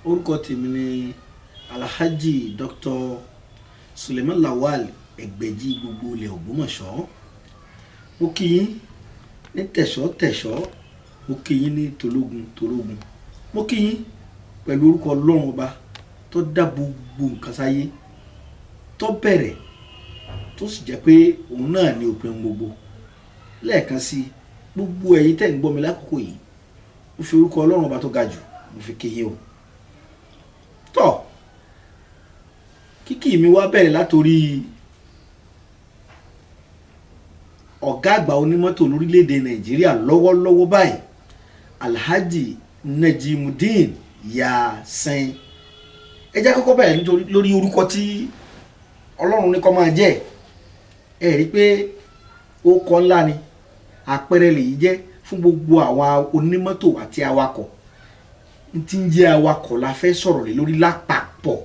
orúkọ tèmi ni Alhaji Dr. Suleiman Lawal Ẹgbẹ̀jì gbogbo ilẹ̀ Ògbómọ̀ṣọ́. Mo kí yín ní tẹ̀ṣọ́ mo kí yín ní tológun mo kí yín pẹ̀lú orúkọ Ọlọ́run ọba tó dá gbogbo nǹkan sáyé, tó bẹ̀rẹ̀ tó sì jẹ́ pé òun náà ni òpin gbogbo. Lẹ́ẹ̀kan sí gbogbo ẹ̀yin tẹ́ ń gbọ́ mi lákòókò yìí, mo fi orúkọ Ọlọ́run ọba tó ga jù mo fi kí yín o. Tọ́ kíkí mi wá bẹ̀rẹ̀ látorí ọ̀gá àgbà onímọ́tò lórílẹ̀‐èdè Nàìjíríà lọ́wọ́lọ́wọ́ báyìí, Alhaji Najimudeen Yasin. Ẹ jẹ́ kọ́kọ́ bẹ̀rẹ̀ nítorí lórí orúkọ tí Ọlọ́run ní kó máa jẹ́. Ẹ rí pé ó kọ́ ńlá ni, àpẹẹrẹ lèyí jẹ́ fún gbogbo àwọn onímọ́tò àti awakọ̀. Tí ń jẹ́ awakọ̀ la fẹ́ sọ̀rọ̀ lé lórí lápapọ̀.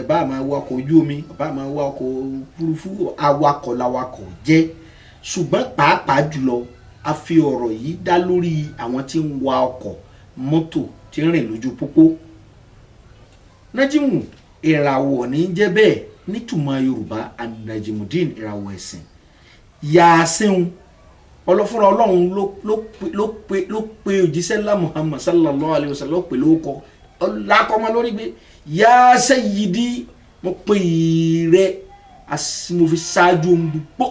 Bá máa wakọ̀ ojú omi, bá máa wakọ̀ òfurufú, awakọ̀ lawakọ̀ jẹ́. Ṣùgbọ́n pàápàá jùlọ a fi ọ̀rọ̀ yìí dá lórí àwọn tí ń wa ọkọ̀ mọ́tò tí ń rìn lójú pópó. Najimu ìràwọ̀ ní jẹ́ bẹ́ẹ̀ nítumọ̀ Yorùbá, Najimudeen ìràwọ̀ ẹ̀sìn. Yasin ọlọ́fúnra Ọlọ́run ló pe òjíṣẹ́ ńlá Muhammad sallallahu alayhi wa sallam pè lóko lákọ́mọ́ lórí gbé ya sayyidi, mo pe rẹ mo fi ṣáájú ohun gbogbo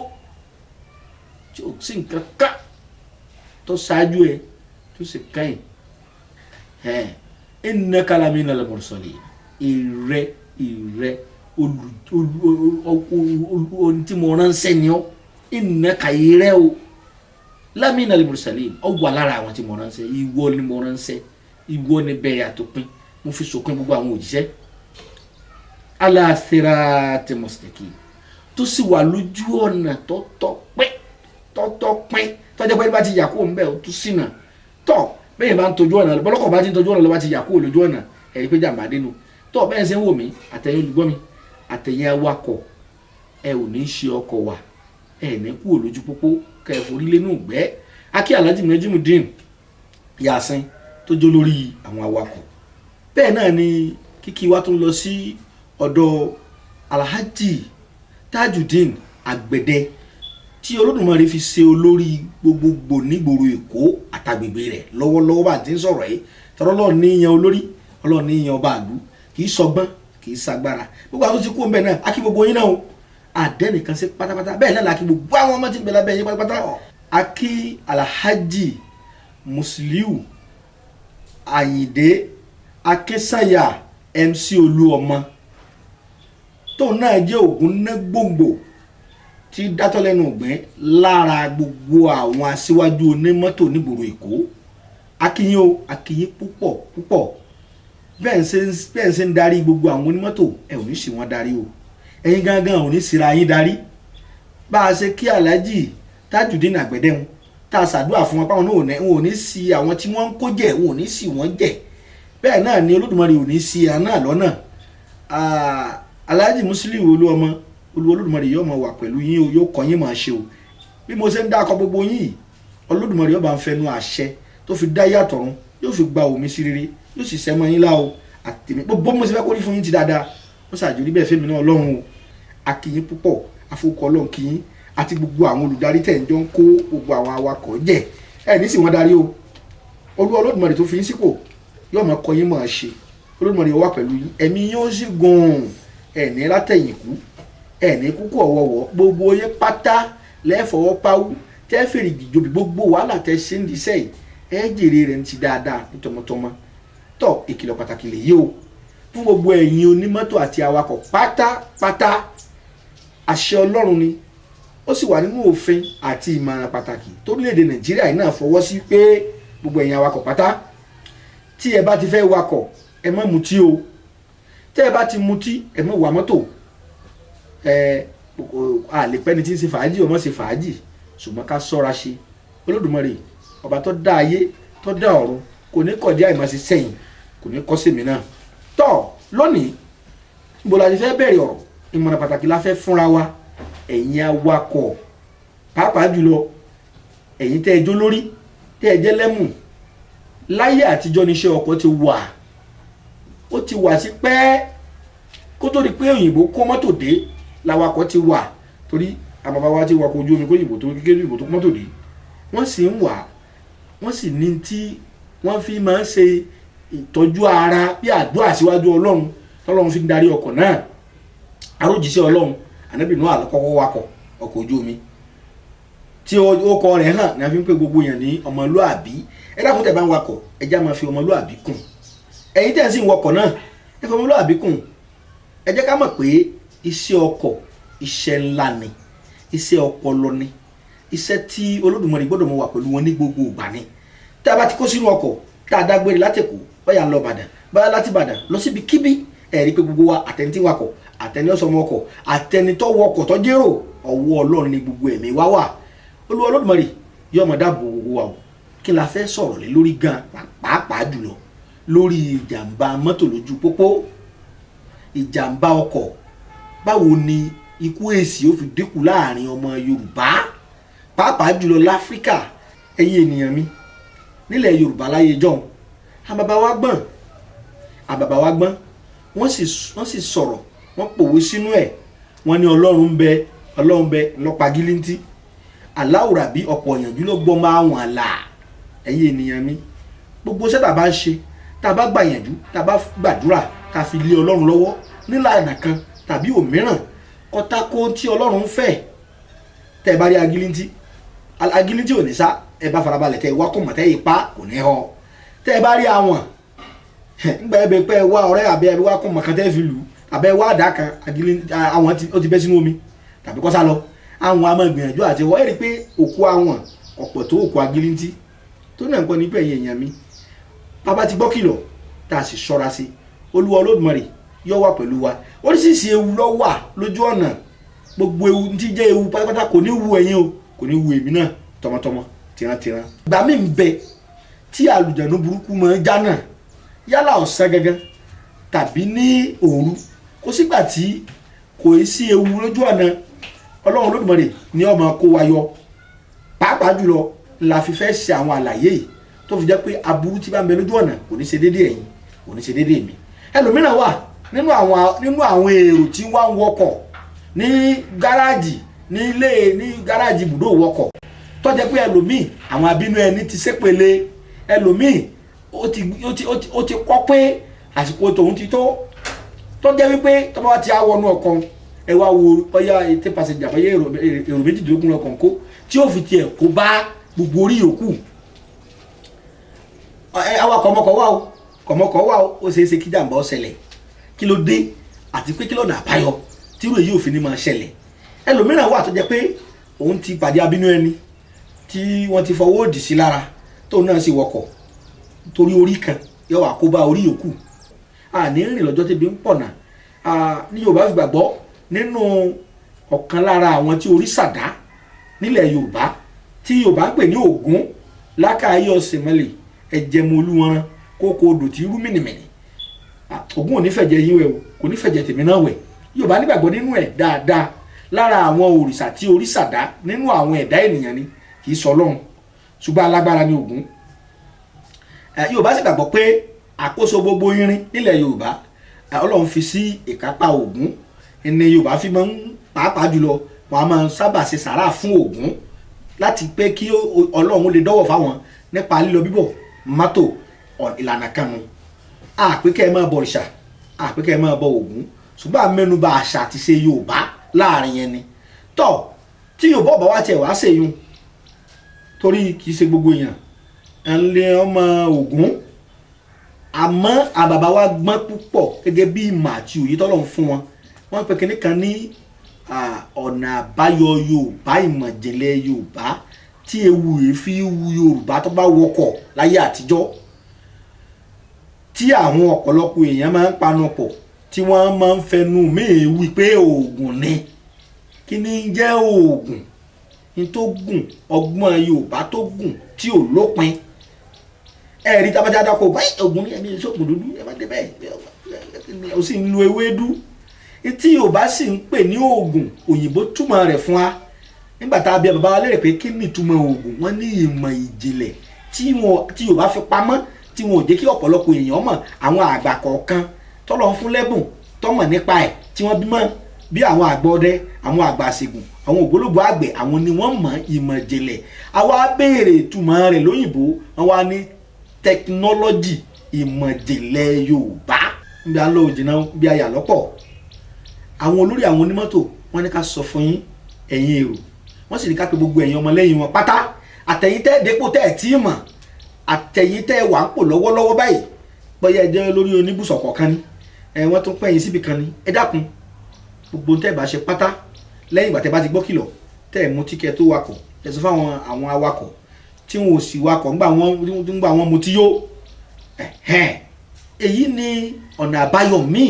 tí ó sì ń kankan tó ṣáájú ẹ tó sì kàn innaka laminal mursalin. Ìrẹ ohun tí mo ránṣẹ́ ni ọ́, innaka ìrẹ o laminal mursalin, ọ wà lára àwọn tí mo ránṣẹ́. Ìwọ ni mo ránṣẹ́, ìwọ ni bẹ́ẹ̀ àtòpin, mo fi sòpin gbogbo àwọn òjíṣẹ́. Ala sirati mustaqim, tó sì wà lójú ọ̀nà tọ́tọ́ pín tọ́jọ́ pé bá ti yà kó ń bẹ̀ ó tún sínà tọ́ bẹ́ẹ̀ bá ń tọ́jú ọ̀nà bọ́lọ́kọ̀ bá ti ń tọ́jú ọ̀nà ló bá ti yà kó lójú ọ̀nà ẹ̀rí pé jàmbá dénú. Tọ́ bẹ́ẹ̀ ṣe ń wò mí àtẹ̀yìn olùgbọ́ mi àtẹ̀yìn awakọ̀, ẹ ò ní ṣe ọkọ̀ wà, ẹ ní kú lójú pópó kẹ́ ẹ forí lé nù gbẹ́. Akí Alhaji Najimudeen Yasin tó jó lórí àwọn awakọ̀. Bẹ́ẹ̀ náà ni kíkí wa tún lọ sí ọ̀dọ̀ Alhaji Tajudeen Àgbẹ̀dẹ tí Olódùmarè fi ṣe olórí gbogbogbò nígboro Èkó àtàgbègbè rẹ̀ lọ́wọ́lọ́wọ́ bá ti ń sọ̀rọ̀ yìí. Tọ́rọ́ Ọlọ́run ní yan olórí, Ọlọ́run ní yan ọba àlú, kì í sọgbọ́n kì í sagbára. Gbogbo àwọn tó ti kú ọ̀nbẹ náà akí gbogbo yín náà o, àdẹ́nìkan sí pátápátá. Bẹ́ẹ̀ náà làkí gbogbo àwọn ọmọ tí ń bẹ lábẹ́ yín pátápátá. Akí Alhaji Musiliu Ayinde Akínsànyà MC Olúọmọ tóun náà jẹ́ ògùn ná gbòǹgbò tí dátọ́ lẹ́nu ọ̀gbìn lára gbogbo àwọn aṣíwájú onímọ́tò nígboro Èkó. Akíyín o, akíyín púpọ̀. Bẹ́ẹ̀ ń ṣe ń darí gbogbo àwọn onímọ́tò, ẹ ò ní sì wọ́n darí o, ẹ̀yin gangan ò ní síra yín darí. Bá a ṣe kí Alhaji Tajudeen Àgbẹ̀dẹ wọn tá a ṣàdúrà fún wọn páwọn náà wọn ò ní sí àwọn tí wọ́n ń kó jẹ, wọn ò ní sí wọ́n jẹ. Bẹ́ẹ̀ náà ni Olódùmarè ò ní sí àná lọ́nà. Alhaji Musiliu Olúọmọ, Olódùmarè yóò máa wà pẹ̀lú yín o, yóò kọ́ yín máa ṣe o. Bí mo ṣe ń dákọ̀ gbogbo yín, Olódùmarè yóò bá ń fẹnu àṣẹ tó fi dá yàtọ̀ run, yóò fi gba omi sí rere, yóò sì sẹ́mọ́ yín lá o. Àtẹ̀mí gbogbo mo ṣe fẹ́ kó rí fún yín ti dáadáa, ó ṣàjòrí bẹ́ẹ̀ fẹ́mi náà Ọlọ́run o. Akíyín púpọ̀, àfọwọ́kọ Ọlọ́run kí yín àti gbogbo àwọn olùdarí tẹ̀ ń jọ ń kó gbogbo àwọn awakọ̀ jẹ, ẹ̀ ní sì wọ́n darí o. Olódùmarè tó fi yín sípò yóò máa kọ́ yín máa ṣe. Olódùmarè yóò wà pẹ̀lú yín, ẹ̀mí yóò sì gùn, ẹ̀ ní látẹ̀yìn kú, ẹ̀ ní kúkú ọ̀wọ̀wọ̀. Gbogbo yín pátá lẹ́fọwọ́ páwú tẹ́ fèrè jìjòbí gbogbo wàhálà tẹ́ ṣe ń diṣẹ́ yìí, ẹ jèrè rẹ̀ ń ti dáadáa ní tọmọtọmọ. Tọ́ ìkìlọ̀ pàtàkì lèyí o fún gbogbo ẹ̀yin onímọ́tò àti awakọ̀ pátápátá. Àṣẹ Ọlọ́run ni, ó sì wà nínú òfin àti ìmọ̀ràn pàtàkì torílẹ̀-èdè Nàìjíríà yìí náà fọwọ́ sí pé gbogbo ẹ̀yin awakọ̀ pátá tí ẹ bá ti fẹ́ wakọ̀ ẹ má mutí o. Tẹ́ ẹ bá ti mutí ẹ má wa mọ́tò. Àlepẹ́ni tí ń ṣe fàájì ọmọ ṣe fàájì, ṣùgbọ́n ká ṣọ́ra ṣe. Olódùmarè ọba tó dá ayé tó dá ọ̀run kò ní kọjá ìmọ̀sí sẹ́yìn, kò ní kọ́ sèmi náà. Tọ́ lónìí níbo la ti fẹ́ bẹ̀rẹ̀ ọ̀rọ̀ ìmọ̀ràn pàtàkì la fẹ́ fúnra wa. Ẹ̀yin awakọ̀ pàápàá jùlọ ẹ̀yin tẹ́ ẹ jó lórí tẹ́ ẹ jẹ́ lẹ́mù. Láyé àtijọ́ níṣẹ́ ọkọ̀ ti wà ó ti wà sí pẹ́ kó tó di pé òyìnbó kó mọ́tò dé làwakọ̀ ti wà torí àbàbà wa ti wakọ̀ ojú omi kó òyìnbó tó kékeré òyìnbó tó mọ́tò dé wọ́n sì ń wà wọ́n sì ní tí wọ́n fi máa ń ṣe ìtọ́jú ara bí àdúrà síwájú ọlọ́run tọ́lọ́run fi ń darí ọkọ̀ náà arójíṣẹ́ ọlọ́run ànábì Nóà àlọ́kọ́kọ́ wakọ̀ ọkọ̀ ojú omi tí ó kọ rẹ̀ hàn ní a fi ń pè gbogbo èèyàn ní ọmọlúàbí ẹ dákun tẹ́ bá ń wakọ̀ ẹ já máa fi ọmọlúàbí kùn ẹ̀yin tẹ́ ń sì ń wakọ̀ náà ẹ fi ọmọlúàbí kùn ẹ jẹ́ ká mọ̀ pé iṣẹ́ ọkọ̀ iṣẹ́ ńlá ni iṣẹ́ ọpọlọ ni iṣẹ́ tí Olódùmarè gbọ́dọ̀ mọ̀ wà pẹ̀lú wọn ní gbogbo ìgbà ni tá a bá ti kó sínú ọkọ̀ tá a dágbére látẹ̀kọ́ báyà ń lọ Ìbàdàn báyà láti Ìbàdàn lọ síbi kíbi ẹ̀rí pé gbogbo wa àtẹni tí wakọ̀ àtẹni ọ̀sọ̀mọ ọkọ̀ àtẹni tó wọkọ̀ tó jérò ọwọ́ Ọlọ́run ni gbogbo ẹ̀mí wá wà Olúwa Olódùmarè yóò máa dáàbò gbogbo wa o kí la fẹ́ sọ̀rọ̀ lé lórí gan pàápàá jùlọ lórí ìjàmbá mọ́tò lójú pópó ìjàmbá ọkọ̀ báwo ni ikú èsì ó fi dínkù láàrin ọmọ Yorùbá pàápàá jùlọ láfíríkà ẹ̀yin ènìyàn mi nílẹ̀ Yorùbá láyé jọ̀hún àbàbà wa gbọ́n wọ́n sì sọ̀rọ̀ wọ́n pòwe sínú ẹ̀ wọ́n ní Ọlọ́run bẹ lọ́pàá gílíntì aláwòrán bí ọ̀pọ̀ ìyànjú ló gbọ́ máa wọ̀n là ẹ̀yin ènìyàn mi gbogbo iṣẹ́ tá a bá ń ṣe tá a bá gbàyànjú tá a bá gbàdúrà ká fi lé Ọlọ́run lọ́wọ́ nílànà kan tàbí òmíràn kọ́tàkó tí Ọlọ́run fẹ́ tẹ́ ẹ bá rí agilintí ò ní sá ẹ bá farabalẹ̀ tẹ́ ẹ wá kọ̀mọ̀ tẹ́ ẹ pa kò ní họ tẹ́ ẹ bá rí àwọn ńgbà ẹ bẹ pẹ́ ẹ wá ọ̀rẹ́ àbẹ́ ẹ wá kọ̀mọ̀ kan tẹ́ ẹ fi lù àbẹ́ ẹ wá àdá kan àwọn ó ti bẹ́ sínú omi tàbí kọ́ sá lọ àwọn a máa gbìyànjú àti wọ́n rí pé òkú àwọn ọ̀pọ̀ tó òkú agilintí tó náà ń pọ̀ nípa ẹ̀yìn èèyàn mi bàbá ti gbọ́ kìlọ̀ tá a sì ṣọ́ra sí Olúwa Olódùmarè yóò wà pẹ̀lú wa oríṣiríṣi ewu ló wà lójú ọ̀nà gbogbo ewu tí jẹ́ ewu pátápátá kò ní wu ẹ̀yin o kò ní wu èmi náà tọmọtọmọ tìrantìran ìgbà mi ń bẹ tí àlùjànnú burúkú máa ń jánà yálà ọ̀sán gangan tàbí ní òru kò sígbà tí kò sí ewu lójú ọ̀nà Ọlọ́run Olódùmarè ni ó máa kó wa yọ pàápàá jùlọ la fi fẹ́ ṣe àwọn àlàyé yìí tó fi jẹ́ pé aburú tí bá ń bẹ lójú ọ̀nà kò ní ṣe déédéé ẹ̀yin kò ní ṣe déédéé mi ẹlòmíràn wà nínú àwọn èrò tí wọ́n ń wọkọ̀ ní gáràjì ní gáràjì ibùdó wọkọ̀ tó jẹ́ pé ẹlòmíì àwọn abínú ẹni ti ṣépele ẹlòmíì ó ti kọ́ pé àsìkò tòun ti tó jẹ́ wípé tó bá ti wọnú ọkọ̀ ẹ wá wo ọyá ètè pàṣẹjà báyé èrò méjìdínlógún lọkàn kó tí ó fi tiẹ̀ kó bá gbogbo orí yòókù àwa kọ̀mọkọ̀ wà ó ṣeéṣe kí jàǹbá ó ṣẹlẹ̀ kí ló dé àti pé kí lọ́nà àbáyọ tí irú èyí ò fi ní máa ṣẹlẹ̀ ẹlòmíràn wà tó jẹ́ pé òun ti pàdé abínú ẹni tí wọ́n ti fọwọ́ òdì sí lára tóun náà sì wọkọ̀ torí orí kan yóò wá kó bá orí yòókù àní rìn lọ́jọ́ tẹ́bi ń pọ̀nà ní Yorùbá fi gbàgbọ́ nínú ọ̀kan lára àwọn tí orí sàdá nílẹ̀ Yorùbá tí Yorùbá ń pè ní Ògún lákàáyé ọ̀sẹ̀mẹ́lẹ̀ ẹ̀jẹ̀mọ̀ olúwọ̀n kókó odò tí rú mìnìmìnì Ògún ò ní fẹ̀jẹ̀ yín wẹ̀ o kò ní fẹ̀jẹ̀ tèmi náà wẹ̀ Yorùbá nígbàgbọ́ nínú ẹ̀ dáadáa lára àwọn òrìṣà tí orí sàdá nínú àwọn ẹ̀dá ènìyàn ni kì í sọ Ọlọ́run ṣùgbọ́n alágbára ni Ògún Yorùbá sì gbàgbọ́ pé àkóso gbogbo irin nílẹ̀ Yorùbá Ọlọ́run fi sí ìkápá Ògún ẹni Yorùbá fi máa ń pàápàá jùlọ wọn a máa sábà ṣe sàrà fún Ògún láti pé kí Ọlọ́run lè dọ́wọ́ fáwọn nípa lílọ bíbọ̀ mọ́tò ìlànà kanu àpékẹ́ ẹ máa bọ òrìṣà àpékẹ́ ẹ máa bọ Ògún ṣùgbọ́n àmẹ́nubà àṣà àti ṣe Yorùbá láàrin yẹn ni tọ́ tí Yorùbá ọ̀bá wa tiẹ̀ wá ṣèyún torí kì í ṣe gbogbo èèyàn ẹ̀ ń lé ọmọ Ògún àmọ́ àbàbà wa gbọ́n púpọ̀ gẹ́gẹ́ bí ìmọ̀ àti òye tọ́lọ́run fún wọn wọ́n pe kinní kan ní ọ̀nà àbáyọ Yorùbá ìmọ̀ ìjìnlẹ̀ Yorùbá tí ewu yìí fi wu Yorùbá tó bá wọkọ̀ láyé àtijọ́ tí àwọn ọ̀pọ̀lọpọ̀ èèyàn máa ń panu pọ̀ tí wọ́n máa ń fẹnu míì wí pé oògùn ni kí ni jẹ́ oògùn ní tó gùn ọgbọ́n Yorùbá tó gùn tí ò lópin ẹ̀rí tábàjá dákọ̀ báyìí oògùn ní ẹ̀mí ìṣògùn dúdú ẹ̀ má dé bẹ́ẹ̀ ó sì ń lo ewédú tí Yorùbá sì ń pè ní oògùn òyìnbó túmọ̀ rẹ̀ fún wa nígbà tá a bí bàbá wa lérè pé kí ni ìtumọ̀ oògùn wọ́n ní ìmọ̀ ìjìnlẹ̀ tí Yorùbá fi pamọ́ tí wọn ò jẹ́ kí ọ̀pọ̀lọpọ̀ èèyàn mọ̀ àwọn àgbà kọ̀ọ̀kan tọ́lọ̀ fún lẹ́bùn tọ́mọ̀ nípa ẹ̀ tí wọ́n bímọ bí àwọn àgbọ̀dẹ àwọn àgbà àṣègùn àwọn ògbólógbò àgbẹ̀ àwọn ni wọ́n mọ̀ ìmọ̀ ìjìnlẹ̀ àwa béèrè ìtumọ̀ rẹ̀ lóyìnbó wọn wá ní technology ìmọ̀ ìjìnlẹ̀ Yorùbá níbi à ń lọ òjìnà bí a yà lọ́pọ̀ àwọn olórí àwọn onímọ́tò wọ́n ní ká sọ fún yín ẹ̀yin èrò wọ́n sì ní ká pe gbogbo ẹ̀yin ọmọlẹ́yìn wọn pátá àtẹ̀yìntẹ́ dépò tẹ́ ẹ̀ tí ì mọ̀ àtẹ̀yìntẹ́ wà ń pò lọ́wọ́lọ́wọ́ báyìí bóyá ẹ jẹ́ lórí oníbùsọ̀ kọ̀ọ̀kan ni wọ́n tún pẹ́yìn síbi kan ni ẹ dákun gbogbo tẹ́ ẹ bá ṣe pátá lẹ́yìn ìgbà tẹ́ bá ti gbọ́ kìlọ̀ tẹ́ ẹ mú tíkẹ́ tó wakọ̀ ẹ sọ fáwọn àwọn awakọ̀ tí wọn ò sì wakọ̀ ńgbà wọn mutí yó èyí ni ọ̀nà àbáyọ míì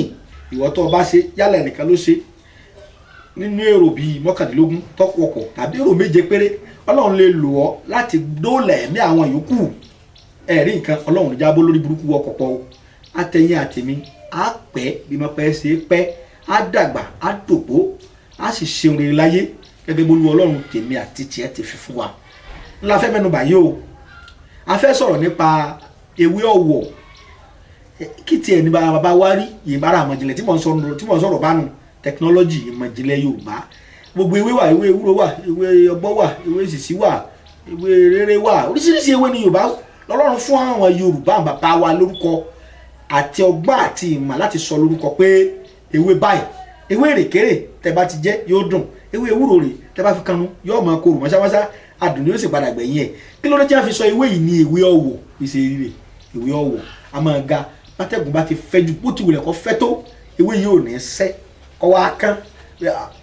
ìwọ tó o bá ṣe yálà ẹnìkan ló ṣe nínú èrò bíi mọ́kàndínlógún tọ́pọ̀kọ̀ tàbí èrò méje péré Ọlọ́run lè lò ọ́ láti dóòlà ẹ̀mí àwọn yòókù ẹ̀rí nǹkan Ọlọ́run jábọ́ lórí burúkú ọkọ̀ pọ̀ àtẹ̀yìn àtẹ̀mí á pẹ́ bí mo pẹ́ ṣe pẹ́ á dàgbà á dògbó á sì ṣeun rere láyé gẹ́gẹ́ bó lu Ọlọ́run tèmi àti tiẹ̀ ti fi fún wa ńlá fẹ́ mẹ́nu báyìí o a fẹ́ sọ̀rọ̀ nípa ewé ọ̀wọ̀ kí tiẹ̀ ní bàbá wa rí ìbára àmọ̀jìnlẹ̀ tí mò ń sọ̀rọ̀ bánu technology ìmọ̀jìnlẹ̀ Yorùbá gbogbo ewé wà ewé ewúro wà ewé ọgbọ́ wà ewé sìsí wà ewé rere wà oríṣiríṣi ewé ní Yorùbá lọ́lọ́run fún àwọn Yorùbá bàbá wa lórúkọ àti ọgbọ́n àti ìmọ̀ láti sọ lórúkọ pé ewé báyìí ewé èrèkéré tẹ bá ti jẹ yóò dùn ewé ewúro rè tẹ bá fi kanu yóò máa korò mọ́ṣámọ́ṣá adùn ni yóò sì padà gbẹ̀yìn ẹ̀ kí ló dé tí wọ́n fi sọ ewé yìí ní ewé ọ̀wọ̀ ìṣe rírè ewé ọ̀wọ̀ a máa ga bátẹ́gùn bá ti fẹ́ ju bó ti wulẹ̀ kọ́ fẹ́ tó ewé yìí ò ní sẹ́ kọ́ wá kán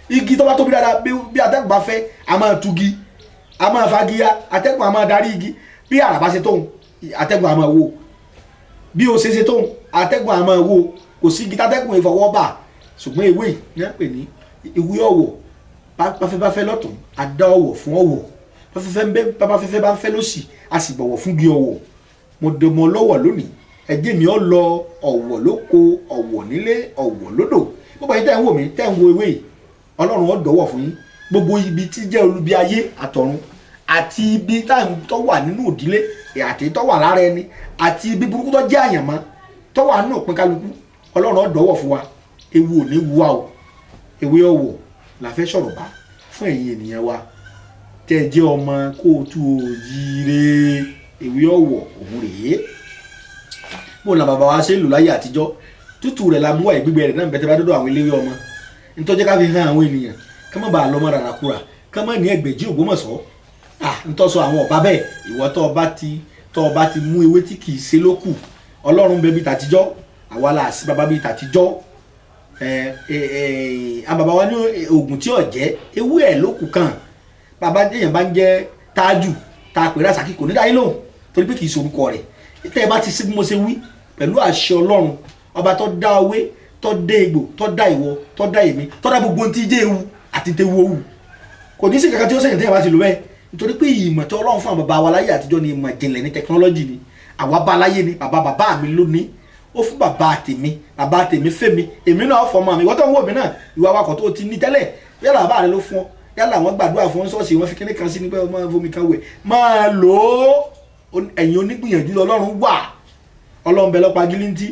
igi tó bá tóbi dáadáa bí atẹ́gùn bá fẹ́ a máa tugi a máa fagiya atẹ́gùn a máa darí igi bí àràbá ṣe tóun atẹ́gùn a máa wó bí o ṣe tóun atẹ́gùn a máa wó kò sí igi tátẹ́gùn ìfọwọ́ bà ṣùgbọ́n ewé ní àpè ní ewé ọ̀wọ̀ bá fẹ́ lọ́tún a dá ọ̀wọ̀ fún ọ̀wọ̀ bá fẹ́fẹ́ bá ń fẹ́ lọ́sì a sì bọ̀wọ̀ fún gi ọ̀wọ̀ mo dẹmọ lọ́wọ́ lónìí ẹjẹ́ mi ọ lọ ọ̀wọ̀ lóko ọ̀wọ̀ nílé ọ̀wọ̀ lódò gbogbo yín tẹ́ ń wò mí tẹ́ ń wo ewé yìí Ọlọ́run ó dọ̀wọ̀ fún yín gbogbo ibi tí jẹ́ olubi ayé àtọ̀run àti ibi tó wà nínú ìdílé àti tó wà lára ẹni àti ibi burúkú tó jẹ́ àyànmọ́ tó wà nínú òpin kálukú Ọlọ́run ó dọ̀wọ̀ fún wa ewu ò ní wu wa o ewé ọ̀wọ̀ la fẹ́ sọ̀rọ̀ bá fún ẹ̀yin ènìyàn wa tẹ́ ẹ jẹ́ ọmọ kóòtù òjíire ewé ọ̀wọ̀ òun rèé bó la bàbá wa ṣe lò láyé àtijọ́ tútù rẹ̀ la mú wáyé gbígbẹ rẹ̀ náà bẹ́tẹ̀ bá dọ́dọ̀ àwọn eléwé ọmọ ntọ́jẹ́ ká fi hàn àwọn ènìyàn ká má bàa lọ́mọ rárá kúra ká má ní ẹgbẹ̀jì Ògbómọ̀ṣọ́ ntọ́sọ àwọn ọba bẹ́ẹ̀ ìwọ tọ́ ọba ti mú ewé tí kì í ṣe ló kù Ọlọ́run bẹ bí tàtijọ́ àwa la sí bàbá bí tàtijọ́ àbàbà wa ní oògùn tí ò jẹ́ ewé ẹ̀ ló kù kàn bàbá èèyàn bá ń jẹ́ tájù tá a pè Rasaki kò ní dáyé lóhùn torí pé kì í ṣe orúkọ rẹ̀ tẹ́ ẹ bá ti sí bí mo ṣe wí pẹ̀lú àṣẹ Ọlọ́run ọba tó dá ewé tó dá egbò tó dá ìwọ tó dá èmi tó dá gbogbo ohun tí jẹ́ ewu àti tẹ́wu owù kò ní sí kankan tí ó sẹ́yìn tẹ́ ẹ bá ti lò bẹ́ẹ̀ nítorí pé ìmọ̀ tí Ọlọ́run fún àwọn bàbá wa láyé àtijọ́ ni ìmọ̀ ìjìnlẹ̀ ní tẹkinọ́lọ́jì ni àwa bá láyé ni bàbá mi ló ní ó fún bàbá tèmi fẹ́mi èmi náà fọmọ mi wọ́n tó ń wò mí náà ìwà awakọ̀ tó ti ní tẹ́lẹ̀ yálà bàbá rẹ ló fún ọ yálà wọ́n gbàdúrà fún ṣọ́ọ̀ṣì wọ́n fi kíní kan sí nígbà wọ́n fomi kan wẹ̀ máa lò ó ẹ̀yin onígbìyànjú Ọlọ́run wà Ọlọ́run bẹ lọ́pàá gílíntì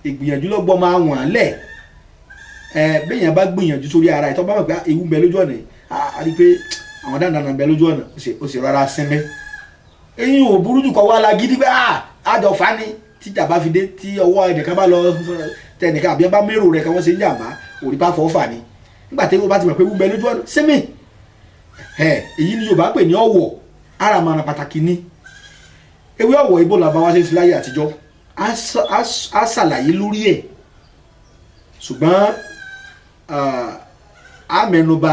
ìgbìyànjú lọ́gbọ́n máa wọ̀n lẹ̀ bẹ́ẹ̀yàn bá gbìyànjú sórí ara ẹ̀ tó bá mọ̀ pé ewu ń bẹ lójú ọ̀nà a rí pé àwọn dáadáa ń bẹ lójú ọ̀nà ó sì rọra sinmi eyín ò burú jù kọ́ wá la gidi pé àjọ fani tíjà bá fi dé tí ọwọ́ ẹnìkan bá lọ tẹnìkan àbí ẹ bá mérò rẹ̀ kí wọ́n ṣe ń jàmbá òrí bá fọ́ fà ni nígbà tí wọ́n bá ti mọ̀ pé ewu ń bẹ lójú ọ̀nà sinmi èyí ni Yorùbá pè ní ọ̀wọ̀ ara mọ̀ràn pàtàkì ni ewé ọ̀wọ̀ ibo làbá wá ṣe sí láyé àtijọ́ á ṣàlàyé lórí ẹ̀ ṣùgbọ́n á mẹ́nuba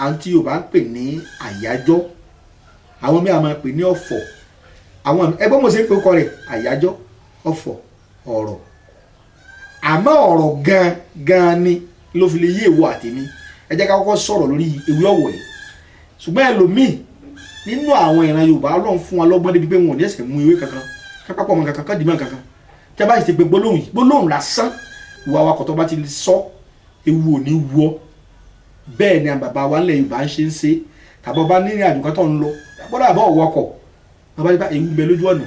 àǹtí Yorùbá ń pè ní àyájọ́ àwọn mí a máa pè ní ọ̀fọ̀ àwọn ẹgbẹ́ mo ṣe ń pè kọ́ rẹ̀ àyájọ́ ọ̀fọ̀ ọ̀rọ̀ àmọ́ ọ̀rọ̀ gan ni ló fi lè yé èwo àtẹ̀mí ẹ jẹ́ ká kọ́kọ́ sọ̀rọ̀ lórí ewé ọ̀wọ̀ yìí ṣùgbọ́n ẹlòmíì nínú àwọn ìran Yorùbá Ọlọ́run fún wa lọ́gbọ́n débi pé wọn ò ní ẹsẹ̀ mú ewé kankan kápápọ̀ ọmọ kankan kádìmọ̀ kankan tí a bá ti gbé gbólóhùn lásán ìwà awakọ̀ tó bá ti sọ ewu ò ní wọ́ bẹ́ẹ̀ ni àbàbà wa ńlẹ̀ Yorùbá ń ṣe tàbí ọba ní ìrìn àjò kan tó ń lọ gbọ́dọ̀ àbọ̀ ọ̀wọ́kọ̀ bàbá yìí bá ewu bẹ lójú ọ̀nà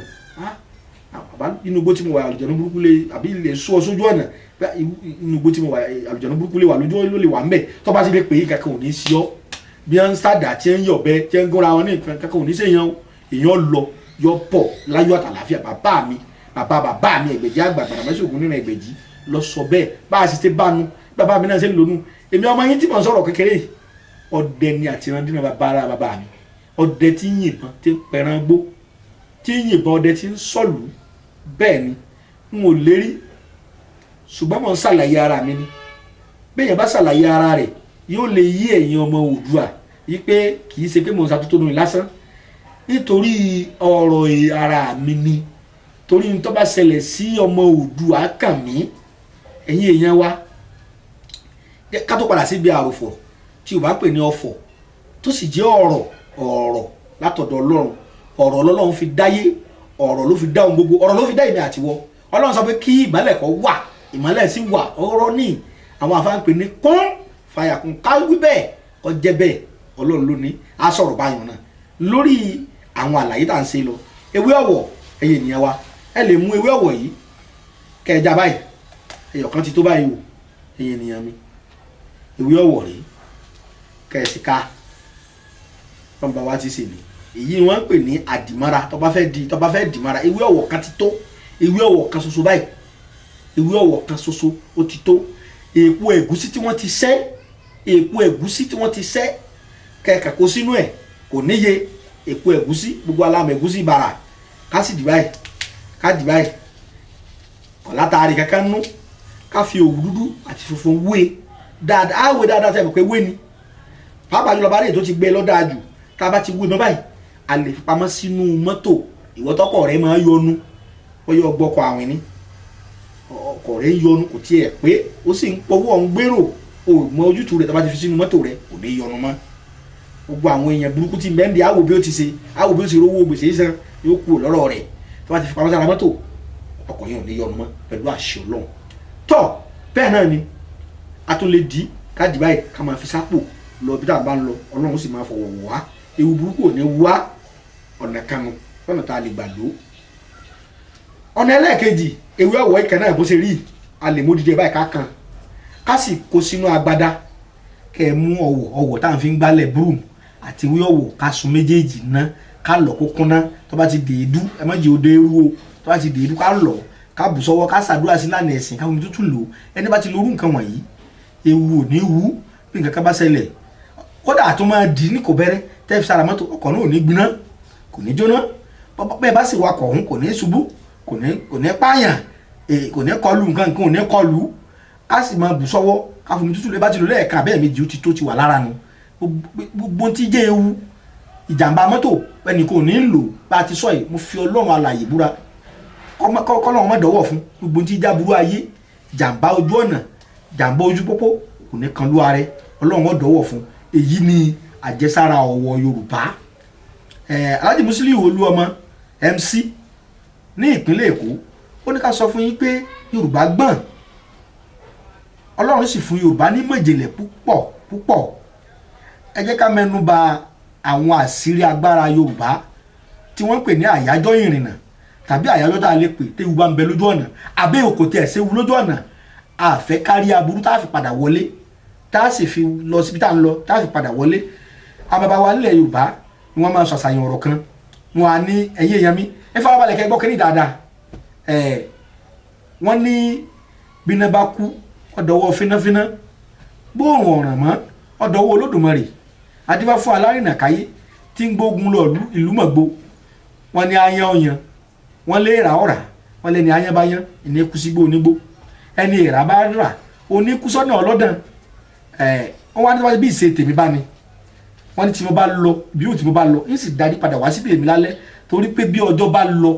àbá inú igbó tí mo wà àlùjànnú burúkú lè àbí ilé sọ sójú ọ̀nà inú igbó tí mo wà àlùjànnú burúkú lè wà lójú ló lè wà ńbẹ̀ tó bá ti lè pè é kankan ò ní sí ọ bí wọ́n ń sàdá tí ń yọ̀bẹ tí ń gúnra wọn ní kankan ò ní sèyàn èèyàn lọ yọ pọ̀ láyọ̀ àtàlàfíà bàbá mi Ẹgbẹ̀jì àgbà Gbàdàmọ́sí Ògún nínú Ẹgbẹ̀jì lọ sọ bẹ́ẹ̀ bá a sì ti bánu bàbá mi náà ṣe ń lónú èmi ọmọ yín tí mò ń sọ̀rọ̀ kékeré ọdẹ ni àtìrandínà bàbá mi ọdẹ tí ń yìnbọn tí ń pẹran gbó tí ń yìnbọn ọdẹ tí ń sọ̀lù bẹ́ẹ̀ ni n ò lérí ṣùgbọ́n mo ń ṣàlàyé ara mi ni bẹ́ẹ̀ yẹn bá ṣàlàyé ara rẹ̀ yóò lè yí ẹ̀yin ọmọ Oòduà yí pé kì í ṣe pé mo ń ṣàtúntò nù lásán nítorí ọ̀rọ̀ ara mi ni torí ní tó bá ṣẹlẹ̀ sí ọmọ Oòduà kàn mí ẹ̀yin èèyàn wa ká tó padà síbi àròfọ̀ tí o bá pè ní ọ̀fọ̀ tó sì jẹ́ ọ̀rọ̀ látọ̀dọ̀ Ọlọ́run fi dáyé ọ̀rọ̀ ló fi dá ohun gbogbo ọ̀rọ̀ ló fi dá èmi àtiwọ́ Ọlọ́run sọ pé kí ìmọ́lẹ̀ kó wà ìmọ́lẹ̀ sì wà ọ̀rọ̀ ní àwọn afáàn pè ní kún fàyàkùn káwí bẹ́ẹ̀ kó jẹ́ bẹ́ẹ̀ Ọlọ́run ló ní á sọ̀rọ̀ báyìí náà lórí àwọn àlàyé tá à ń ṣe lọ ewé ọ̀wọ̀ ẹ̀yin ènìyàn wa ẹ lè mú ewé ọ̀wọ̀ yìí kẹjà báyìí ẹyọkan ti tó báyìí o ẹ̀yin ènìyàn mi ewé ọ̀wọ̀ rèé kẹsì ká bàbá wa ti ṣe ni èyí wọ́n ń pè ní àdìmára tó bá fẹ́ dìmára ewé ọ̀wọ̀ kan ti tó ewé ọ̀wọ̀ kan ṣoṣo báyìí ewé ọ̀wọ̀ kan ṣoṣo ó ti tó èèpo ẹ̀gúsí tí wọ́n ti sẹ́ kẹ̀kẹ́ kó sínú ẹ̀ kò níye èèpo ẹ̀gúsí gbogbo alámọ̀ ẹ̀gúsí bàrà ká sì dì báyìí kọ̀ látàrí kankan nú ká fi òwú dúdú àti funfun wé dáadáa àwẹ̀ dáadáa tẹ̀ mọ̀ pé wé ni pàápàá jùlọ bá rí ètò ti gbé lọ́dáa jù tá a bá ti wé mọ́ báyìí a lè fi pamọ́ sínú mọ́tò ìwọ́tọ́kọ̀ rẹ̀ máa yọnu wọ́n yọ ọgbọ́kọ̀ àwìn ni ọkọ̀ rẹ̀ yọnu kò tiẹ̀ pé ó sì ń pọwọ́ ń gbèrò o mọ ojútùú rẹ̀ tó bá ti fi sínú mọ́tò rẹ̀ kò ní yọnu mọ́ gbogbo àwọn èèyàn burúkú ti mẹ́ndì àwò bí ó ti rówó gbèsè san yóò kú lọ́rọ̀ rẹ̀ tó bá ti fi pamọ́ sára mọ́tò ọkọ̀ yẹn ò ní yọnu mọ́ pẹ̀lú àṣẹ Ọlọ́run tọ́ bẹ́ẹ̀ náà ni a tún lè dì ká dì báyìí ká máa fi sápò lọ bí tá a bá ń lọ Ọlọ́run sì máa fọwọ́ wá ewu burúkú ò ní wá ọ̀nà kanu lọ́nà tá a lè gbà lò ọ̀nà ẹlẹ́ẹ̀kejì ewé ọ̀wọ̀ ìkẹ́ náà bó ṣe rí a lè mú dídé báyìí ká sì kó sínú agbádá kẹ́ ẹ mú ọ̀wọ̀ tá à ń fi ń gbálẹ̀ broom àti ewé ọ̀wọ̀ ká sun méjèèjì ná ká lọ kó kúnná tó bá ti dèédú ẹ má jẹ́ òde irú o tó bá ti dèédú ká lọ ká bù sọ́wọ́ ká ṣàdúrà sí lánàá ẹ̀sìn ká omi tútù lò ẹni bá ti lórú nǹkan wọ̀nyí ewu ò ní wú bí nǹkan ká bá ṣẹlẹ̀ kódà tó máa dì ní kò bẹ̀rẹ̀ tẹ́ fi sára mọ́tò ọkọ̀ náà ò ní gbiná kò ní jóná bẹ́ẹ̀ bá sì wakọ̀ ọ̀hún kò ní ṣubú kò ní pààyàn kò ní kọlù nǹkan ò ní kọlù á sì máa bù sọ́wọ́ ká fomi tútù lè bá ti lò lẹ́ẹ̀kan abẹ́ẹ̀ méjì ó ti tó ti wà lára nu gbogbo tí jẹ́ ewu ìjàmbá mọ́tò ẹnì kò ní lò bá a ti sọ yìí mo fi Ọlọ́run alààyè búra kọ́lọ́run má dọ̀wọ́ fún gbogbo tí já burú ayé jàmbá ojú ọ̀nà jàmbá ojú pópó kò ní kan lú ààrẹ Ọlọ́run má dọ̀wọ́ fún èyí ni àjẹsára ọ̀wọ̀ Yorùbá Alhaji Musiliu Olúọmọ MC ní ìpínlẹ̀ Èkó ó ní ká sọ fún yín pé Yorùbá gbọ́n Ọlọ́run sì fún Yorùbá ní mọ̀jẹ̀lẹ̀ púpọ̀ ẹ jẹ́ ká mẹ́nu bà àwọn àṣírí agbára Yorùbá tí wọ́n pè ní àyájọ́ ìrìnnà tàbí àyájọ́ tá a lè pè téwu bá ń bẹ lójú ọ̀nà àbẹ́ òkò tí ẹ̀ séwu lójú ọ̀nà àfẹ́ kárí aburú tá a fi padà wọlé tá a sì fi lọ síbi tá a ń lọ tá a fi padà wọlé àbàbà wa nílẹ̀ Yorùbá ni wọ́n máa sọ àṣàyàn ọ̀rọ̀ kan wọn á ní ẹ̀yìn èèyàn mi ẹ farabalẹ̀ kẹ́ gbọ́ kínní dáadáa wọ́n ní bíná bá kú ọ̀dọ̀wọ́ fínáfíná gbóòrùn ọ̀ràn mọ́ ọ̀dọ̀wọ́ Olódùmarè adífá fún alárìnà káyé tí ń gbógun lọ ìlú mọ̀gbó wọ́n ní ayan ọ̀yàn wọ́n lé ra ọ̀rà wọ́n lẹ́ni ayan bá yan ẹni kú sígbó onígbó ẹni ìrà bá rà oníkúsọ́nà ọlọ́dàn wọ́n wá níwájú bí ìṣe tèmi bá ní wọ́n ní tí mo bá lọ bí ó tí mo bá lọ ń sì darí padà wá síbi èmi lálẹ́ torí pé bí ọjọ́ bá lọ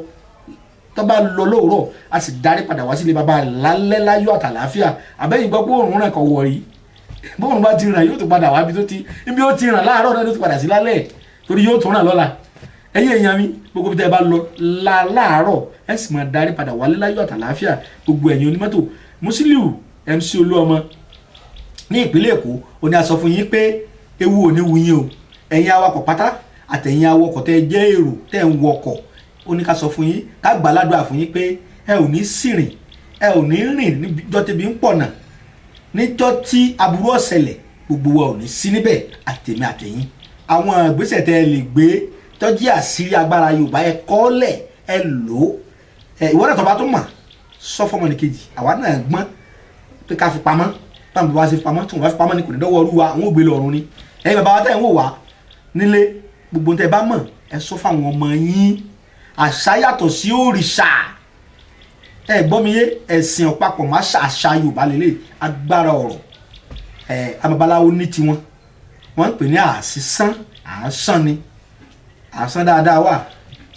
tó bá lọ lóòrọ̀ a sì darí padà wá sílé bàbá lálẹ́ láyọ̀ àtàlàáfíà àbẹ́yìn gbọ́ pé òòrùn rẹ̀ kọ̀ wọ̀ yìí bóun bá ti ràn yóò tó padà wá ibi ó ti ràn láàárọ̀ náà ló ti padà sí lálẹ́ torí yóò tó ràn lọ́la ẹ̀yin èèyàn mi gbogbo bí tẹ́ ẹ bá lọ láàárọ̀ ẹ sì máa darí padà wálé láyọ̀ àtàlàáfíà gbogbo ẹ̀yin onímọ́tò Musiliu MC Olúọmọ ní ìpínlẹ̀ Èkó ó ní a sọ fún yín pé ewu ò ní wu yín o ẹ̀yin awakọ̀ pátá àtẹ̀yin awakọ̀ tẹ́ jẹ́ èrò tẹ́ ń wọkọ̀ ó ní ká sọ fún yín ká gbàládùá fún yín pé ẹ ò ní sìrìn ẹ ò ní rìn níjọ́ tẹ́bi ń pọ̀nà níjọ́ tí aburú ọ̀sẹ̀lẹ̀ gbogbo wa ò ní sí níbẹ̀ àtẹ̀mí àtẹ̀yìn àwọn ìgbésẹ̀ tẹ́ ẹ lè gbé tọ́jú àṣírí agbára Yorùbá ẹ kọ́lẹ̀ ẹ lò ó ìwọ náà tó bá tó mọ̀ sọ fọmọ ní kejì àwa náà gbọ́n pé ká fi pamọ́ báwo bá ṣe fi pamọ́ tí wọ́n bá fi pamọ́ ní kò ní dọ́wọ́ ọrú wa àwọn ògbé lọ́rùn ni ẹ̀yin bàbá wa tẹ̀ ń wò wá nílé gbogbo tẹ́ ẹ bá mọ̀ ẹ sọ fáwọn ọmọ yín àṣà yàtọ̀ sí òrìṣà ẹ gbọ́ mi yé ẹ̀sìn ọ̀pápọ̀ má ṣàṣà Yorùbá lélẹ̀ agbára ọ̀rọ̀ amabaláwo ní tiwọn wọ́n ń pè ní àṣìṣán àṣán ni àṣán dáadáa wà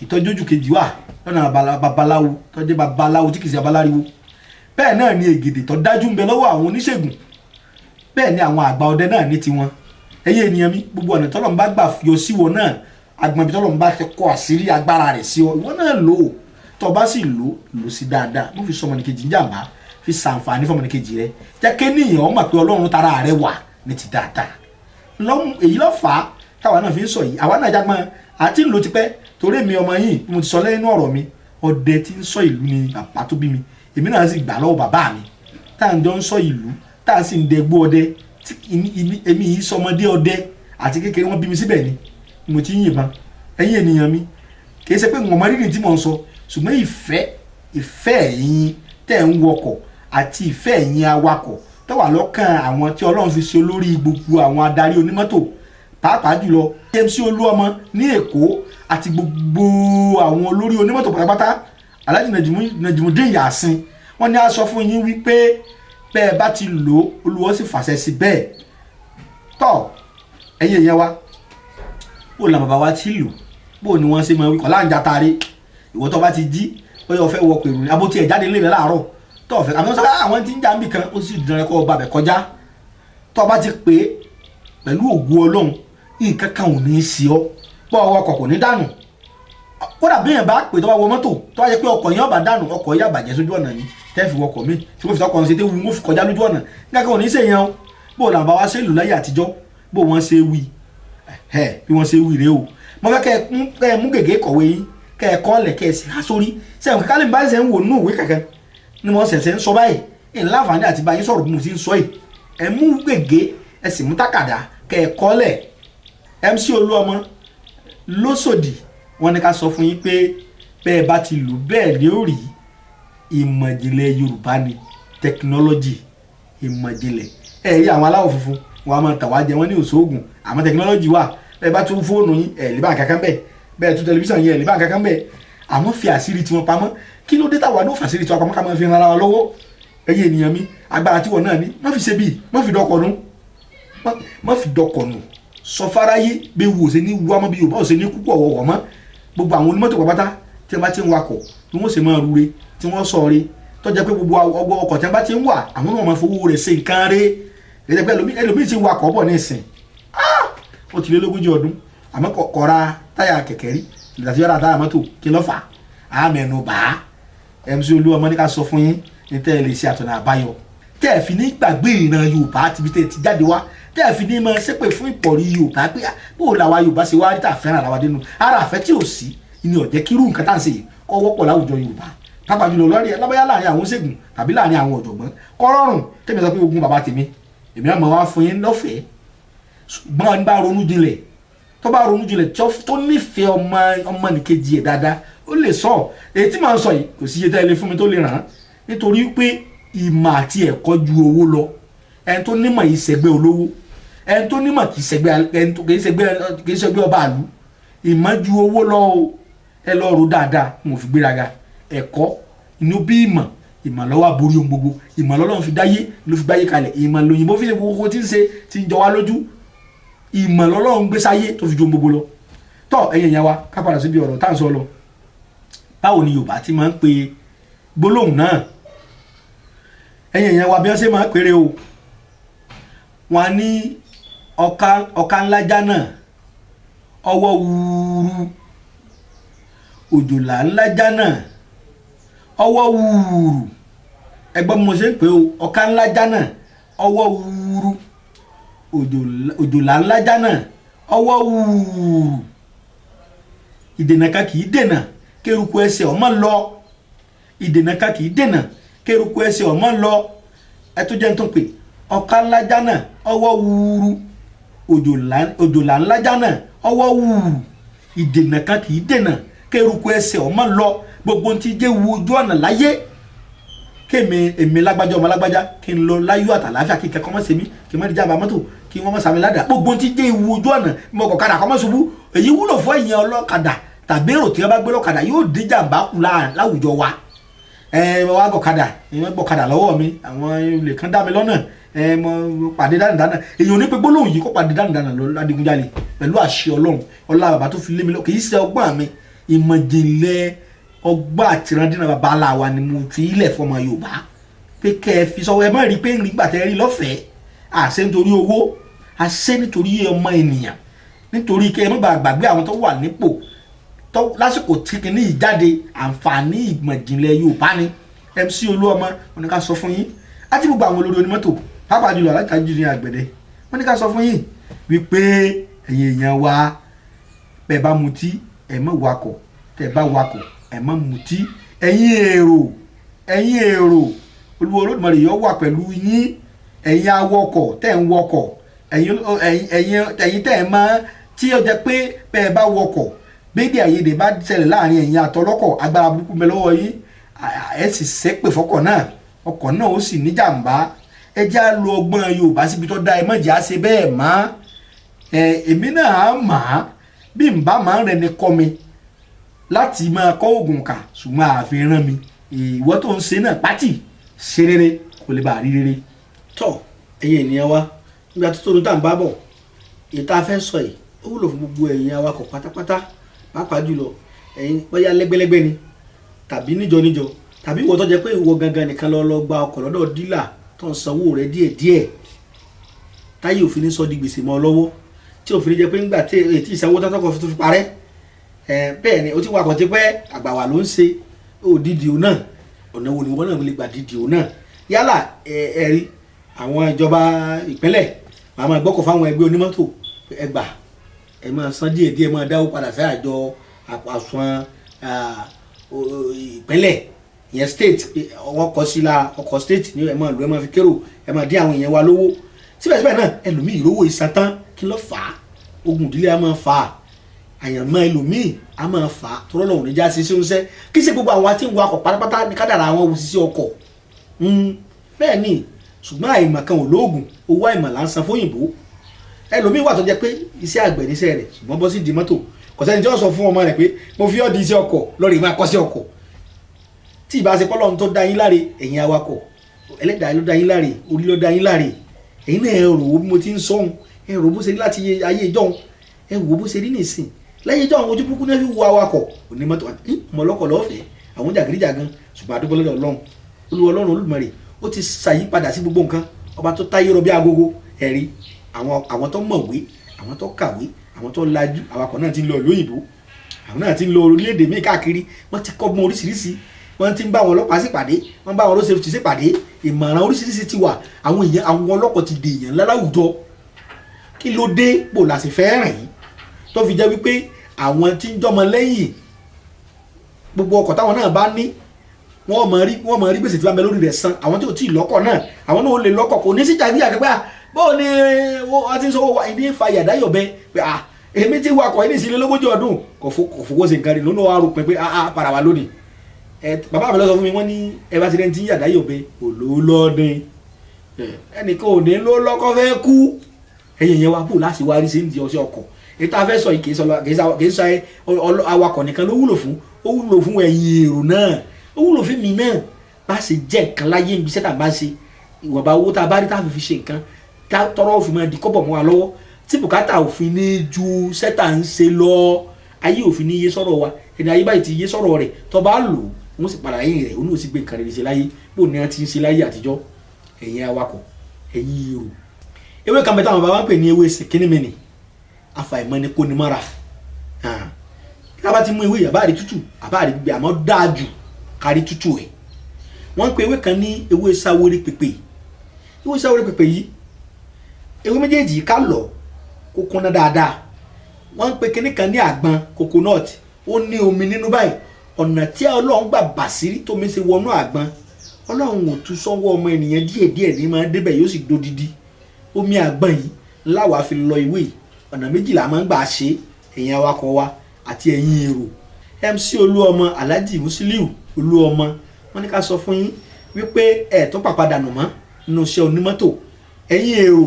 ìtọ́jú ojú kejì wà lọ́nà babaláwo tọ́jú babaláwo tí kì í ṣe babaláwo bẹ́ẹ̀ náà ni ègèdè tó dájú ń bẹ lọ́wọ́ àwọn oníṣègùn bẹ́ẹ̀ ni àwọn àgbà ọdẹ náà ní tiwọn ẹ̀yin ènìyàn mi gbogbo ọ̀nà tọ́lọ́run bá gbà yọ sí wọn náà agbọ̀nbi tọ́lọ́run bá ti kọ àṣírí agbára rẹ̀ sí ọ ìwọ náà lò ó tó bá sì lò sí dáadáa mo fi sọ ọmọnìkejì níjàmbá fi ṣàǹfààní fọmọnìkejì rẹ jẹ́ kéèyàn ó mọ̀ pé Ọlọ́run tara rẹ wà ní ti dáadáa èyí ló fà á táwa náà fi ń sọ yìí àwa náà jágbọ́n àti ń lò tipẹ́ torí mi ọmọ yìí mo ti sọ lẹ́nu ọ̀rọ̀ mi ọdẹ tí ń sọ ìlú ni bàbá tó bí mi èmi náà sì gbà lọ́wọ́ bàbá mi tá à ń jọ ń sọ ìlú tá à sì ń dẹgbó ọdẹ tí èmi yìí sọmọdé ọdẹ àti kékeré wọn bí mi síbẹ̀ ni mo ti ń yìnbọn ẹ̀yin ènìyàn mi kì í ṣe pé wọn mọ rírì tí mò ń sọ ṣùgbọ́n ìfẹ́ ẹ̀yin tẹ̀ ń wọkọ̀ àti ìfẹ́ ẹ̀yin awakọ̀ tó wà lọ́kàn àwọn tí Ọlọ́run fi ṣe olórí gbogbo àwọn adarí onímọ́tò pàápàá jùlọ MC Olúọmọ ní Èkó àti gbogbo àwọn olórí onímọ́tò pátápátá Alhaji Najimudeen Yasin wọ́n ní a sọ fún yín wípé bẹ́ẹ̀ bá ti lò Olúwa sì fàṣẹ sí bẹ́ẹ̀ tọ́ ẹ̀yin èèyàn wa bó la bàbá wa ti lò bó ni wọ́n ṣe máa wí kọ́ láǹjà taari ìwọ tó bá ti jí ó yọ fẹ́ wọ pèrò ní abó tiẹ̀ jáde léèrè láàárọ̀ tó ọ̀fẹ́ àmọ́ sọ́kà àwọn tí ń jà ń bì kan ó sì dìran kọ́ ọba bẹ̀ kọjá tó bá ti pè é pẹ̀lú ògùn Ọlọ́run nǹkan kan ò ní í sí ọ bọ́ ọwọ́ ọkọ̀ kò ní dànù kódà bí èèyàn bá pè tó bá wọ mọ́tò tó bá yẹ pé ọkọ̀ yẹn ọba dànù ọkọ̀ yẹn àbàjẹ́ sójú ọ̀nà yìí tẹ́ fi wọkọ̀ mi tí wọ́n fi tọkọ̀ ṣe tẹ́ wù wọ́n fi kọjá lójú ọ̀nà nǹkan kan ò ní í ṣèyàn o bó làwọn bá wá ṣe lù láyé àtijọ́ bó wọ́n ṣe wí bí wọ́n ṣe wí rèé o mo fẹ́ kẹ́ ẹ mú gègé kọ̀wé yín kẹ́ ẹ kọ́lẹ̀ kẹ́ ẹ sì há sórí sẹ́yìn kíkálẹ̀ mi bá ṣe ń wò nínú ìwé kankan ni mo ṣẹ̀ṣẹ̀ ń sọ báyìí ńlá àǹfààní àti báyìí sọ̀rọ̀ bí mo ti ń sọ yìí ẹ mú gègé ẹ sì mú tákàdá kẹ́ ẹ kọ́lẹ̀ MC Olúọmọ lóṣòdì wọ́n ní ká sọ fún yín pé bẹ́ẹ̀ bá ti lù bẹ́ẹ̀ ni ó rí ìmọ̀ ìjìnlẹ̀ Yorùbá ni tẹkinọ́lọ́jì ìmọ̀ ìjìnlẹ̀ rí àwọn aláwọ̀ funfun wọn a máa tàwa jẹ wọn ní òṣoògùn àmọ́ tẹkinọ́lọ́jì wà bẹ́ẹ̀ bá tún fóònù yín lè bá kankan bẹ́ẹ̀ bẹ́ẹ̀ tún tẹlifíṣàn yín lè bá kankan bẹ́ẹ̀ àmọ́ fi àṣírí tiwọn pamọ́ kí ló dé táwa ló fàṣírí tiwọn pamọ́ ká máa fi ran ara wa lọ́wọ́ ẹ̀yin ènìyàn mi agbára tiwọn náà ní má fi ṣe bíi má fi dọkọ̀ nù sọ fáráyé bí wo ṣe ní wá mọ́ bí Yorùbá ò ṣe ní kúkú ọ̀wọ̀wọ̀ mọ́ gbogbo àwọn onímọ́tò pátá tí wọ́n bá ti ń wakọ̀ tí wọ́n sì máa rure tí wọ́n sọ re tó jẹ́ pé gbogbo ọgbọ ọkọ̀ tí wọ́n bá ti ń wà àwọn náà máa fowó rẹ̀ ṣe nǹkan rẹ̀ gẹ́gẹ́ bí ẹlòmíì ti ń wakọ̀ bọ̀ ní ìsìn ó ti lé lógójì ọdún àmọ́ kọ̀ra táyà kẹ̀kẹ́ rí ìdàtí yọ̀rá táyà mọ́tò kí ló fà á mẹ́nu bá MC Olúọmọ ní ká sọ fún yín ní tẹ́ ẹ lè ṣe àtọ̀nà àbáyọ tẹ́ ẹ fi ní gbàgbé ìran Yorùbá tibí tẹ́ ẹ ti jáde wá tẹ́ ẹ fi ní máa ṣépè fún ìpọ̀rí Yorùbá pé bó làwa Yorùbá ṣe wá rí tà fẹ́ràn àwa dénú ara àfẹ́ tí ò sí ni ó jẹ́ kí irú nǹkan tá à ń ṣe yìí kọ́ wọ́pọ̀ láwùjọ Yorùbá pápá jùlọ lórí alábáyá láàrin àwọn ṣègùn tàbí láàrin àwọn ọ̀jọ̀gbọ́n kọ́ rọrùn tẹ́mi sọ pé ogun bàbá tèmi èmi àmọ́ wá fún yín lọ́fẹ̀ẹ́ ṣùgbọ́n ní bá ronú jinlẹ̀ tó bá ronú jinlẹ̀ tó nífẹ̀ẹ́ ọmọ nìkejì ẹ̀ dáadáa ó lè sọ èyí tí màá sọ yìí kò sí iye tẹ́lẹ̀ fún mi tó lè ràn án nítorí pé ìmọ̀ àti ẹ̀kọ́ ju owó lọ ẹni tó nímọ̀ yìí ṣẹgbẹ́ olówó ẹni tó nímọ̀ kì í ṣẹgbẹ́ ọba àlú ìmọ̀ ju owó lọ o ẹ lọ rò dáadáa mo fi gbéraga ẹ̀kọ́ inú bí ìmọ̀ lọ́wọ́ àborí ohun gbogbo ìmọ̀ lọ́lọ́run fi dáyé ló fi gbáyé kalẹ̀ ìmọ̀ lòyìnbó fi ṣe gbogbo tí ń ṣe ti ń jọ wá lójú ìmọ̀ lọ́lọ́run gbé sáyé tó fi jó gbogbo lọ tọ́ ẹ̀yin ìyá wa ká padà síbi ọ̀rọ̀ tá à ń sọ lọ báwo ni Yorùbá ti máa ń pe gbólóhùn náà ẹ̀yin ìyá wa bí wọ́n ṣe máa ń pèrè o wọn ní ọ̀ka ńlá jánà ọwọ́ wúrú òjòlá ńlá jánà ọwọ́ wúrú ẹgbọ́n mo ṣe ń pè o ọ̀ka ńlá jánà ọwọ́ wúrú òjòlá ńlá jánà ọwọ́ wúrú ìdènà kan kì í dènà kéruku ẹsẹ̀ ọmọ lọ ìdènà ká kì í dènà kéruku ẹsẹ̀ ọmọ lọ ẹ tó jẹ́ tó pé ọ̀ka ńlájà náà ọwọ́ wúru òjòlá ńlájà náà ọwọ́ wúru ìdènà ká kì í dènà kéruku ẹsẹ̀ ọmọ lọ gbogbo ti jẹ́ wu ojú ọ̀nà láyé èmi lágbájá ọmọ lágbájá kí n lọ láyọ̀ àtàláfíà kí kẹ́kọ́ mọ́ sí mi kí n má dìjà bá mọ́tò kí wọ́n mọ́ sàmì ládàá gbogbo ti jẹ́ ìwu ojú ọ̀nà mọ́ kọ̀kadà kọ́ mọ́ ṣubú èyí wúlò fún ẹ̀yìn ọlọ́kadà tàbí èrò tí wọ́n bá gbé lọ́kadà yóò díjà bá kú láwùjọ wa mo wá gọ̀kadà mo gbọ̀kadà lọ́wọ́ mi àwọn olè kan dá mi lọ́nà mo pàdé dánidánà èyàn ní pé gbólóhùn yìí kó pàdé dánidánà lọ adigunjalè pẹ̀lú àṣẹ ọlọ́run ọlá bàbá tó fi lé mi lọ kì í ṣe ọgbọ́n mi ìmọ̀jìnlẹ̀ ọgbọ́n àtìrandínà bàbá aláwa ni mo fi ilẹ̀ fọmọ Yorùbá pé kẹ́ ẹ fi sọ́wọ́ ẹ má rí i pé ń rí gbàtẹ́ rí lọ́fẹ̀ẹ́ àṣẹ nítorí owó àṣẹ nítorí ọmọ ènìyàn nítorí kẹ́ ẹ má gbàgbé àwọn tó wà nípò lásìkò tí kìíní ìjáde àǹfààní ìmọ̀jìnlẹ̀ Yorùbá ni MC Olúọmọ wọn ni ká sọ fún yín àti gbogbo àwọn olórí onímọ́tò pàápàá jùlọ alájàjú ní àgbẹ̀dẹ wọn ni ká sọ fún yín wípé ẹ̀yin èèyàn wa bẹ́ẹ̀ bá mutí ẹ̀ má wakọ̀ tẹ̀ bá wakọ̀ ẹ̀ má mutí ẹ̀yin èrò Olúwa Olódùmarè yóò wà pẹ̀lú yín ẹ̀yin awọkọ̀ tẹ̀ ń wọkọ̀ ẹ̀yin tẹ̀ ń mọ́ tí ó jẹ́ pé bẹ́ẹ̀ bá wọkọ̀ gbédè àyèdè bá ṣẹlẹ̀ láàrin ẹ̀yin àtọlọ́kọ̀ agbára burúkú mẹ́ lọ́wọ́ yín ẹ sì ṣépè fọkọ̀ náà ọkọ̀ náà ó sì níjàmbá ẹ jẹ́ á lo ọgbọ́n Yorùbá síbi tó dá ẹ má jẹ́ á ṣe bẹ́ẹ̀ mọ́ èmi náà mà á bí n bá máa ń rẹni kọ́ mi láti máa kọ́ oògùn kà ṣùgbọ́n ààfin rán mi ìwọ tó ń ṣe náà pátì ṣe rere kò lè bá a rí rere. tọ́ ẹ̀yin ènìyàn wa nígbà tó tóun tá à ń bá bọ̀ ìta fẹ́ sọ yìí ó wúlò fún gbogbo ẹ̀yin awakọ̀ pátápátá pàápàá jùlọ ẹ̀yin bóyá lẹ́gbẹ́lẹ́gbẹ́ ni tàbí níjọ tàbí ìwọ tó jẹ́ pé ìwọ gangan nìkan lọ gba ọkọ̀ lọ́dọ̀ dílà tó ń sanwó rẹ̀ díẹ̀díẹ̀ táyé òfin ní sọ di gbèsè mọ́ ọ lọ́wọ́ tí òfin ní jẹ́ pé ńgbà tí ètí ìsanwó tọ́tọ́kọ̀ tó fi parẹ́ bẹ́ẹ̀ ni ó ti wakọ̀ ti pẹ́ àgbàwà ló ń ṣe òdìdì òun náà ọ̀nà wo ni wọ́n náà lè gbà dídì òun náà yálà ẹ̀rí àwọn ìjọba ìpínlẹ̀ máa gbọ́kọ̀ fáwọn ẹgbẹ́ onímọ́tò ẹgbà ẹ máa san díẹ̀díẹ̀ máa dáwó padà sí àjọ àpàsùn ìpínlẹ̀ ìyẹn state ọwọ́ kọ sí la ọkọ̀ state ni ẹ máa lò ẹ máa fi kérò ẹ máa dín àwọn èèyàn wa lówó síbẹ̀síbẹ̀ náà ẹlòmíì ìrówó ìsàtán kí ló fà á ogun ìdílé a máa fà á àyànmọ́ ẹlòmíì a máa fà á tọ́lọ́ lọ́wọ́ níjà sí iṣẹ́ kí ṣe gbogbo àwọn tí ń wakọ̀ pátápátá ní kádàrà àwọn òṣìṣẹ́ ọkọ̀ bẹ́ẹ̀ ni ṣùgbọ́n àìmọ̀ kan ò lóògùn owó àìmọ̀ là ń san fóyìnbó ẹlòmíì wà tó jẹ́ pé iṣẹ́ àgbẹ̀ níṣẹ́ rẹ̀ ṣùgbọ́n bọ́ sí di mọ́tò kò sẹ́ni tí wọ́n sọ fún ọmọ rẹ̀ pé mo fi ọ́ di iṣẹ́ ọkọ̀ lọ́rọ̀ ìmọ̀ akọ́ṣẹ́ ọkọ̀ tí ìbá ṣe pọ́lọ́run tó dá yín láre ẹ̀yin awakọ̀ ẹlẹ́dàá ló dá yín láre orí ló dá yín láre ẹ̀yin náà ẹ rò ó bí mo ti ń sọ́hun ẹ rò bó ṣe rí láti ayé ìjọ́hun ẹ wò bó ṣe rí nìsín lẹ́yìn ìjọ́hun ojú burúkú náà fi wo awakọ̀ òní mọ́tò ọmọ ọlọ́kọ̀ lọ́fẹ̀ẹ́ àwọn jàgídíjàgan ṣùgbọ́n àdúgbò lọ́dọ̀ Ọlọ́run Olúwa Ọlọ́run Olódùmarè ó ti ṣàyípadà sí gbogbo nǹkan ọba tó táyé rọ bí agogo ẹ̀rí àwọn tó mọ̀wé àwọn tó kàwé àwọn tó lajú awakọ̀ náà ti ń lọ ìlú òyìnbó àwọn náà ti ń lọ orílẹ̀-èdè míì káàkiri wọ́n ti kọ́ ọgbọ́n oríṣiríṣi wọ́n ti ń bá àwọn ọlọ́pàá ṣèpàdé wọ́n bá àwọn road safety ṣèpàdé ìmọ̀ràn oríṣiríṣi ti wà àwọn ọlọ́pàá ti dè èèyàn láwùjọ kí ló dé pò láti fẹ́ rìn yìí tó fi jẹ́ wípé àwọn tí ń jọmọ lẹ́yìn gbogbo ọkọ̀ táwọn náà bá ní wọ́n mọ̀ rí gbèsè tí wọ́n bẹ lórí rẹ̀ san àwọn tí ò tí ì lọ́kọ̀ náà àwọn náà ó lè lọ́kọ̀ kò ní sí jàgídíjà kẹgbẹ́ bóò ni wọ́n ti ń sọ ìdí fa yàdáyọ̀ bẹ pé èmi ti wakọ̀ ilé ìsinmi lógójì ọdún kò fowó ṣe nǹkan rí lónà wa rò pé para wa lónìí bàbá mi lọ sọ fún mi wọ́n ní ẹ bá ti rẹ́ ní ti yàdáyọ̀ bẹ olólọ́dún ẹnìkan ò ní ló lọ́kọ́ fẹ́ kú ẹ̀yìn yẹn wa bò láti wá rí sí ní ọṣẹ ọkọ̀ ètò afẹ́ sọ kì í sọ awakọ̀ nìkan ló wúlò fún ẹ̀yìn èrò náà ó wúlò fún mi náà bá ṣe jẹ́ nǹkan láyé ibi sẹ́tà bá ṣe ìwọ̀nba owó tá a bá rí tá a fi ṣe nǹkan tọrọ òfin máa di kọ́bọ̀ mọ́ wa lọ́wọ́ tí bùkátà òfin ní ju sẹ́tà ń ṣe lọ ayé òfin ní iye sọ̀rọ̀ wa ẹni ayé báyìí ti iye sọ̀rọ̀ rẹ̀ tó bá lò wọ́n sì padà yín rẹ̀ òun ò sì gbé nǹkan rẹ̀ ṣe láyé bó ní wọ́n ti ń ṣe láyé àtijọ́ ẹ̀yin awakọ̀ ẹ̀yin èrò ewé kan bẹ́ẹ̀ táwọn bàbá ń pè ní ewé sèkínnímìnì àfàìmọ̀ ni kò ní mọ́ra tá a bá ti mú ewé àbáàrí tútù àbáàrí gbígbẹ àmọ́ dáa jù kárí tútù ẹ̀ wọ́n ń pe ewé kan ní ewé sáwórí pèpè ewé sáwórí pèpè yìí ewé méjèèjì ká lọ kó kúnná dáadáa wọ́n ń pe kinní kan ní àgbọn coconut ó ní omi nínú báyìí ọ̀nà tí ọlọ́run gbà bàṣírí tó mi ṣe wọnú àgbọn ọlọ́run ò tún sọ́wọ́ ọmọ ènìyàn díẹ̀díẹ̀ ní máa débẹ̀ yóò sì dodidi omi àgbọn yìí láwa fi lọ ìwé yìí ọ̀nà méjìlá máa ń gbà ṣe ẹ̀yin awakọ̀ wa àti ẹ̀yin èrò MC Olúọmọ Alhaji Musiliu Olúọmọ wọ́n ní ká sọ fún yín wípé ẹ̀ tó pàpàdánù mọ́ nínú iṣẹ́ onímọ́tò ẹ̀yin èrò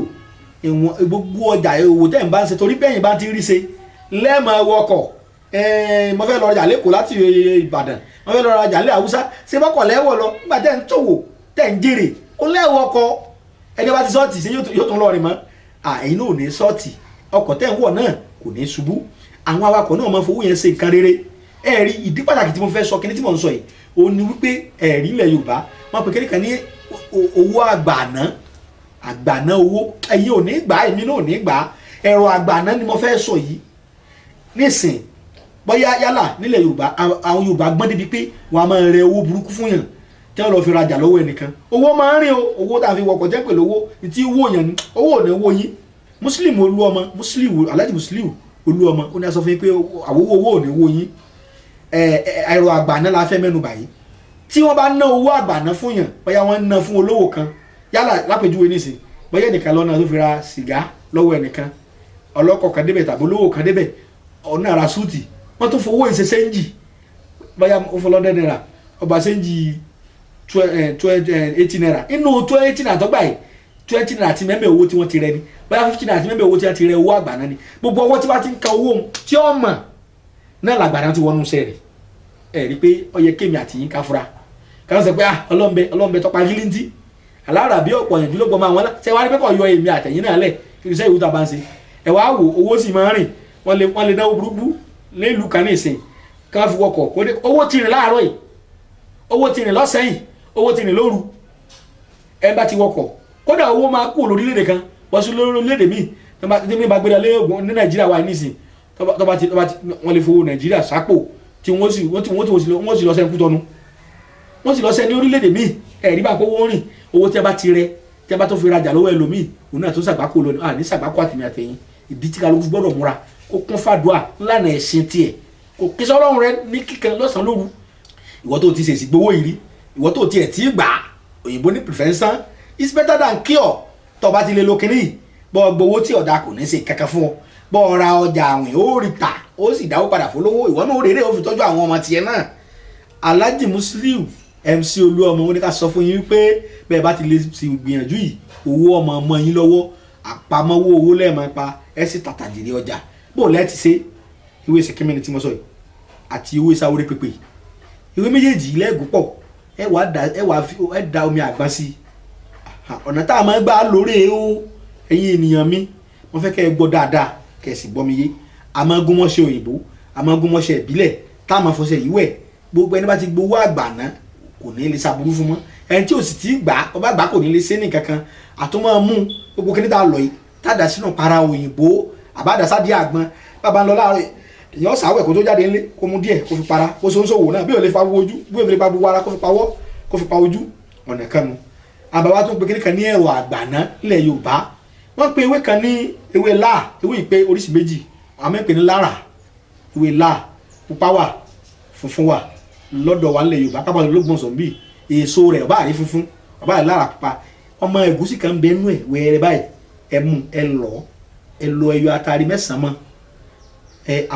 ìwọ̀n gbogbo ọjà owó tẹ̀ ń bá ń ṣe torí bẹ́yìn bá ti rí ṣe lẹ́ẹ̀mọ́ wọkọ̀ mo fẹ́ lọ rajà lẹ́kọ̀ọ́ láti Ìbàdàn mo fẹ́ lọ rajà lẹ́ Haúsá ṣé bọ́kọ̀ lẹ́wọ̀ lọ nígbà tẹ̀ ń tòwò tẹ̀ ń jèrè ó lẹ́wọ̀ ọkọ̀ ẹni bá ti sọ́ọ̀tì ṣe yóò tún lọ rìn mọ́ ẹ̀yin náà ò ní sọ́ọ̀tì ọkọ̀ tẹ̀ ń wọ̀ náà kò ní ṣubú àwọn awakọ̀ náà máa fowó yẹn ṣe nǹkan rere ẹ̀rí ìdí pàtàkì tí mo fẹ́ sọ kíní tí mo ń sọ yìí ó ní wípé ẹ̀rí ilẹ̀ Yorùbá wọ́n pe kíní kan ní owó àgbàná owó ẹ̀yin ò ní gbà èmi náà ò ní gbà ẹ̀rọ àgbàná ni mo fẹ́ sọ yìí nísìn bóyá yálà nílẹ̀ Yorùbá àwọn Yorùbá gbọ́n débi pé wọ́n á máa rẹ owó burúkú fún yàn tí wọ́n lọ fi rajà lọ́wọ́ ẹnìkan owó máa ń rìn o owó tá a fi wọkọ̀ jẹ́ pẹ̀lú owó tí owó yàn ní owó ò ní owó yín Muslim Olúọmọ Alhaji Musiliu Olúọmọ ó ní a sọ fún yín pé àwòwò owó ò ní owó yín ẹ̀rọ àgbàná la fẹ́ mẹ́nu báyìí tí wọ́n bá ná owó àgbàná fún yàn bóyá wọ́n ná fún olówó kan yálà lápèjúwe nísìn bóyá ẹnìkan lọ́nà tó fi ra sìgá lọ́wọ́ ẹnìkan ọlọ́kọ̀ kan débẹ̀ tàbí olówó kan débẹ̀ ọ̀nà ara súùtì wọ́n tún fowó ìṣe sẹ́ńjì bóyá ó fọlọ́ náírà ọba sẹ́ńjì 80 naira inú 20 naira tó gbà yìí 20 naira ti mẹ́mẹ́ owó tí wọ́n ti rẹ ni bóyá 50 naira ti mẹ́mẹ́ owó tí wọ́n ti rẹ owó àgbàná ni gbogbo ọwọ́ tí wọ́n ti ń ka owó tí ó mọ̀ náà làgbàná ti wọnú sẹ́ẹ̀rì ẹ̀ rí pé ó yẹ kémi àti yín ká fura káwọn sọ pé ọlọ́mọbẹ tọpa gíríntì alára bí ọ̀pọ̀ yẹn jùlọ gbọmọ àwọn ṣe wá rí pé kò yọ èmi àtẹ̀yìn náà lẹ̀ kí iṣẹ́ ìwúta bá ń ṣe ẹ̀ wá wò owó sì máa ń rìn wọ́n lè náwó burúkú nílùú kan ní ìsìn ká fi wọkọ̀ kó dé owó ti rìn láàárọ̀ yìí owó ti rìn lọ́sẹ̀yìn owó ti rìn lóru ẹ bá ti wọkọ̀ kódà owó máa kú lórílẹ̀-èdè kan wọ́n sí lórílẹ̀-èdè míì tí mi bá gbéra léègùn ní Nàìjíríà wà nísìn wọ́n lè fowó Nàìjíríà sápò tí wọ́n sì lọ sẹ́kú tọ́nu wọ́n sì lọ sẹ́ ní orílẹ̀-èdè míì ẹ̀rí bá kówó rìn owó tí a bá ti rẹ tí a bá tó fi rajà lọ́wọ́ ẹlòmíì òun náà tó sàgbákò lọ ní sàgbákò àtìmí àtẹ̀yìn ìdí tí kálukú gbọ́dọ̀ múra kó kún fàdúà ńlànà ẹ̀sìn tiẹ̀ kò kí sọ́lọ́run rẹ ní kíkan lọ́sàn-án lóru ìwọ tó ti ṣèṣì gbowó yìí rí ìwọ tó tiẹ̀ tí gbà òyìnbó ní prevention is better than cure tó bá ti lè lo kínní bọ́ gbowó tí ọ̀dà kò ní ṣe kankan fún ọ bọ́ ra ọjà àwìn ó rí ta ó sì dáwó padà fólówó ìwọ náà ó rèrè ó fi tọ́jú àwọn ọmọ tiẹ̀ náà Alhaji Musiliu MC Olúọmọ wọn ní ká sọ fún yín pé bẹ́ẹ̀ bá ti lè ṣe gbìyànjú yìí owó ọmọ yín lọ́wọ́ àpamọ́wọ́ owó lẹ́ẹ̀mọ́ pa ẹ sì tàtàjìrì ọjà bó lẹ́ẹ̀ ti ṣe ìwé ìsìnkímẹ́ni tí mo sọ yìí àti ìwé ìsáwórí pépè ìwé méjèèjì lẹ́ẹ̀gùn pọ̀ ẹ da omi àgbọn sí ọ̀nà tá a máa gbà lórí o ẹ̀yin ènìyàn mi wọ́n fẹ́ kẹ́ ẹ gbọ́ dáadáa kẹ́ ẹ sì gbọ́ mi yé a máa gún mọ́ṣẹ́ òyìnbó a máa gún mọ́ṣẹ́ ìbílẹ̀ tá a máa fọṣẹ́ yìí wẹ̀ gbogbo ẹni bá ti gbowó àgbàná kò ní lè ṣàbúrú fún mọ́ ẹni tí ò sì ti gbà ọba gbà kò ní lè ṣe ní kankan àtúmọ̀ mú gbogbo kí ní tá a lọ yìí tá a dà sínú para òyìnbó àbádàsá díẹ̀ àgbọn bàbá ń lọ láàárọ̀ èèyàn sàwẹ̀ kó tó jáde ńlé kó mú díẹ̀ kó fi para kó so ń ṣòwò náà bí ò lè fa ojú bí ò lè fa gbogbo ara kó fi pawọ́ kó fi pa ojú ọ̀nà kan nu àbáwá tó ń pe kíní kan ní ẹ̀rọ àgbàná ilẹ̀ Yorùbá wọ́n pe ewé kan ní ewé láà ewé ìpè oríṣi méjì àmọ́ ìpè ní lára ewé láà pupa wà funfun wà lọ́dọ̀ wa nílẹ̀ Yorùbá kábàlì ológun sọ̀ bíi èso rẹ̀ ọba àrí funfun ọba àrí lára pupa ọmọ ẹ̀gúsí kan bẹ nú ẹ̀ wẹ́rẹ́ báyìí ẹ mú ẹ lọ ẹyọ atari mẹ́sàn-án mọ́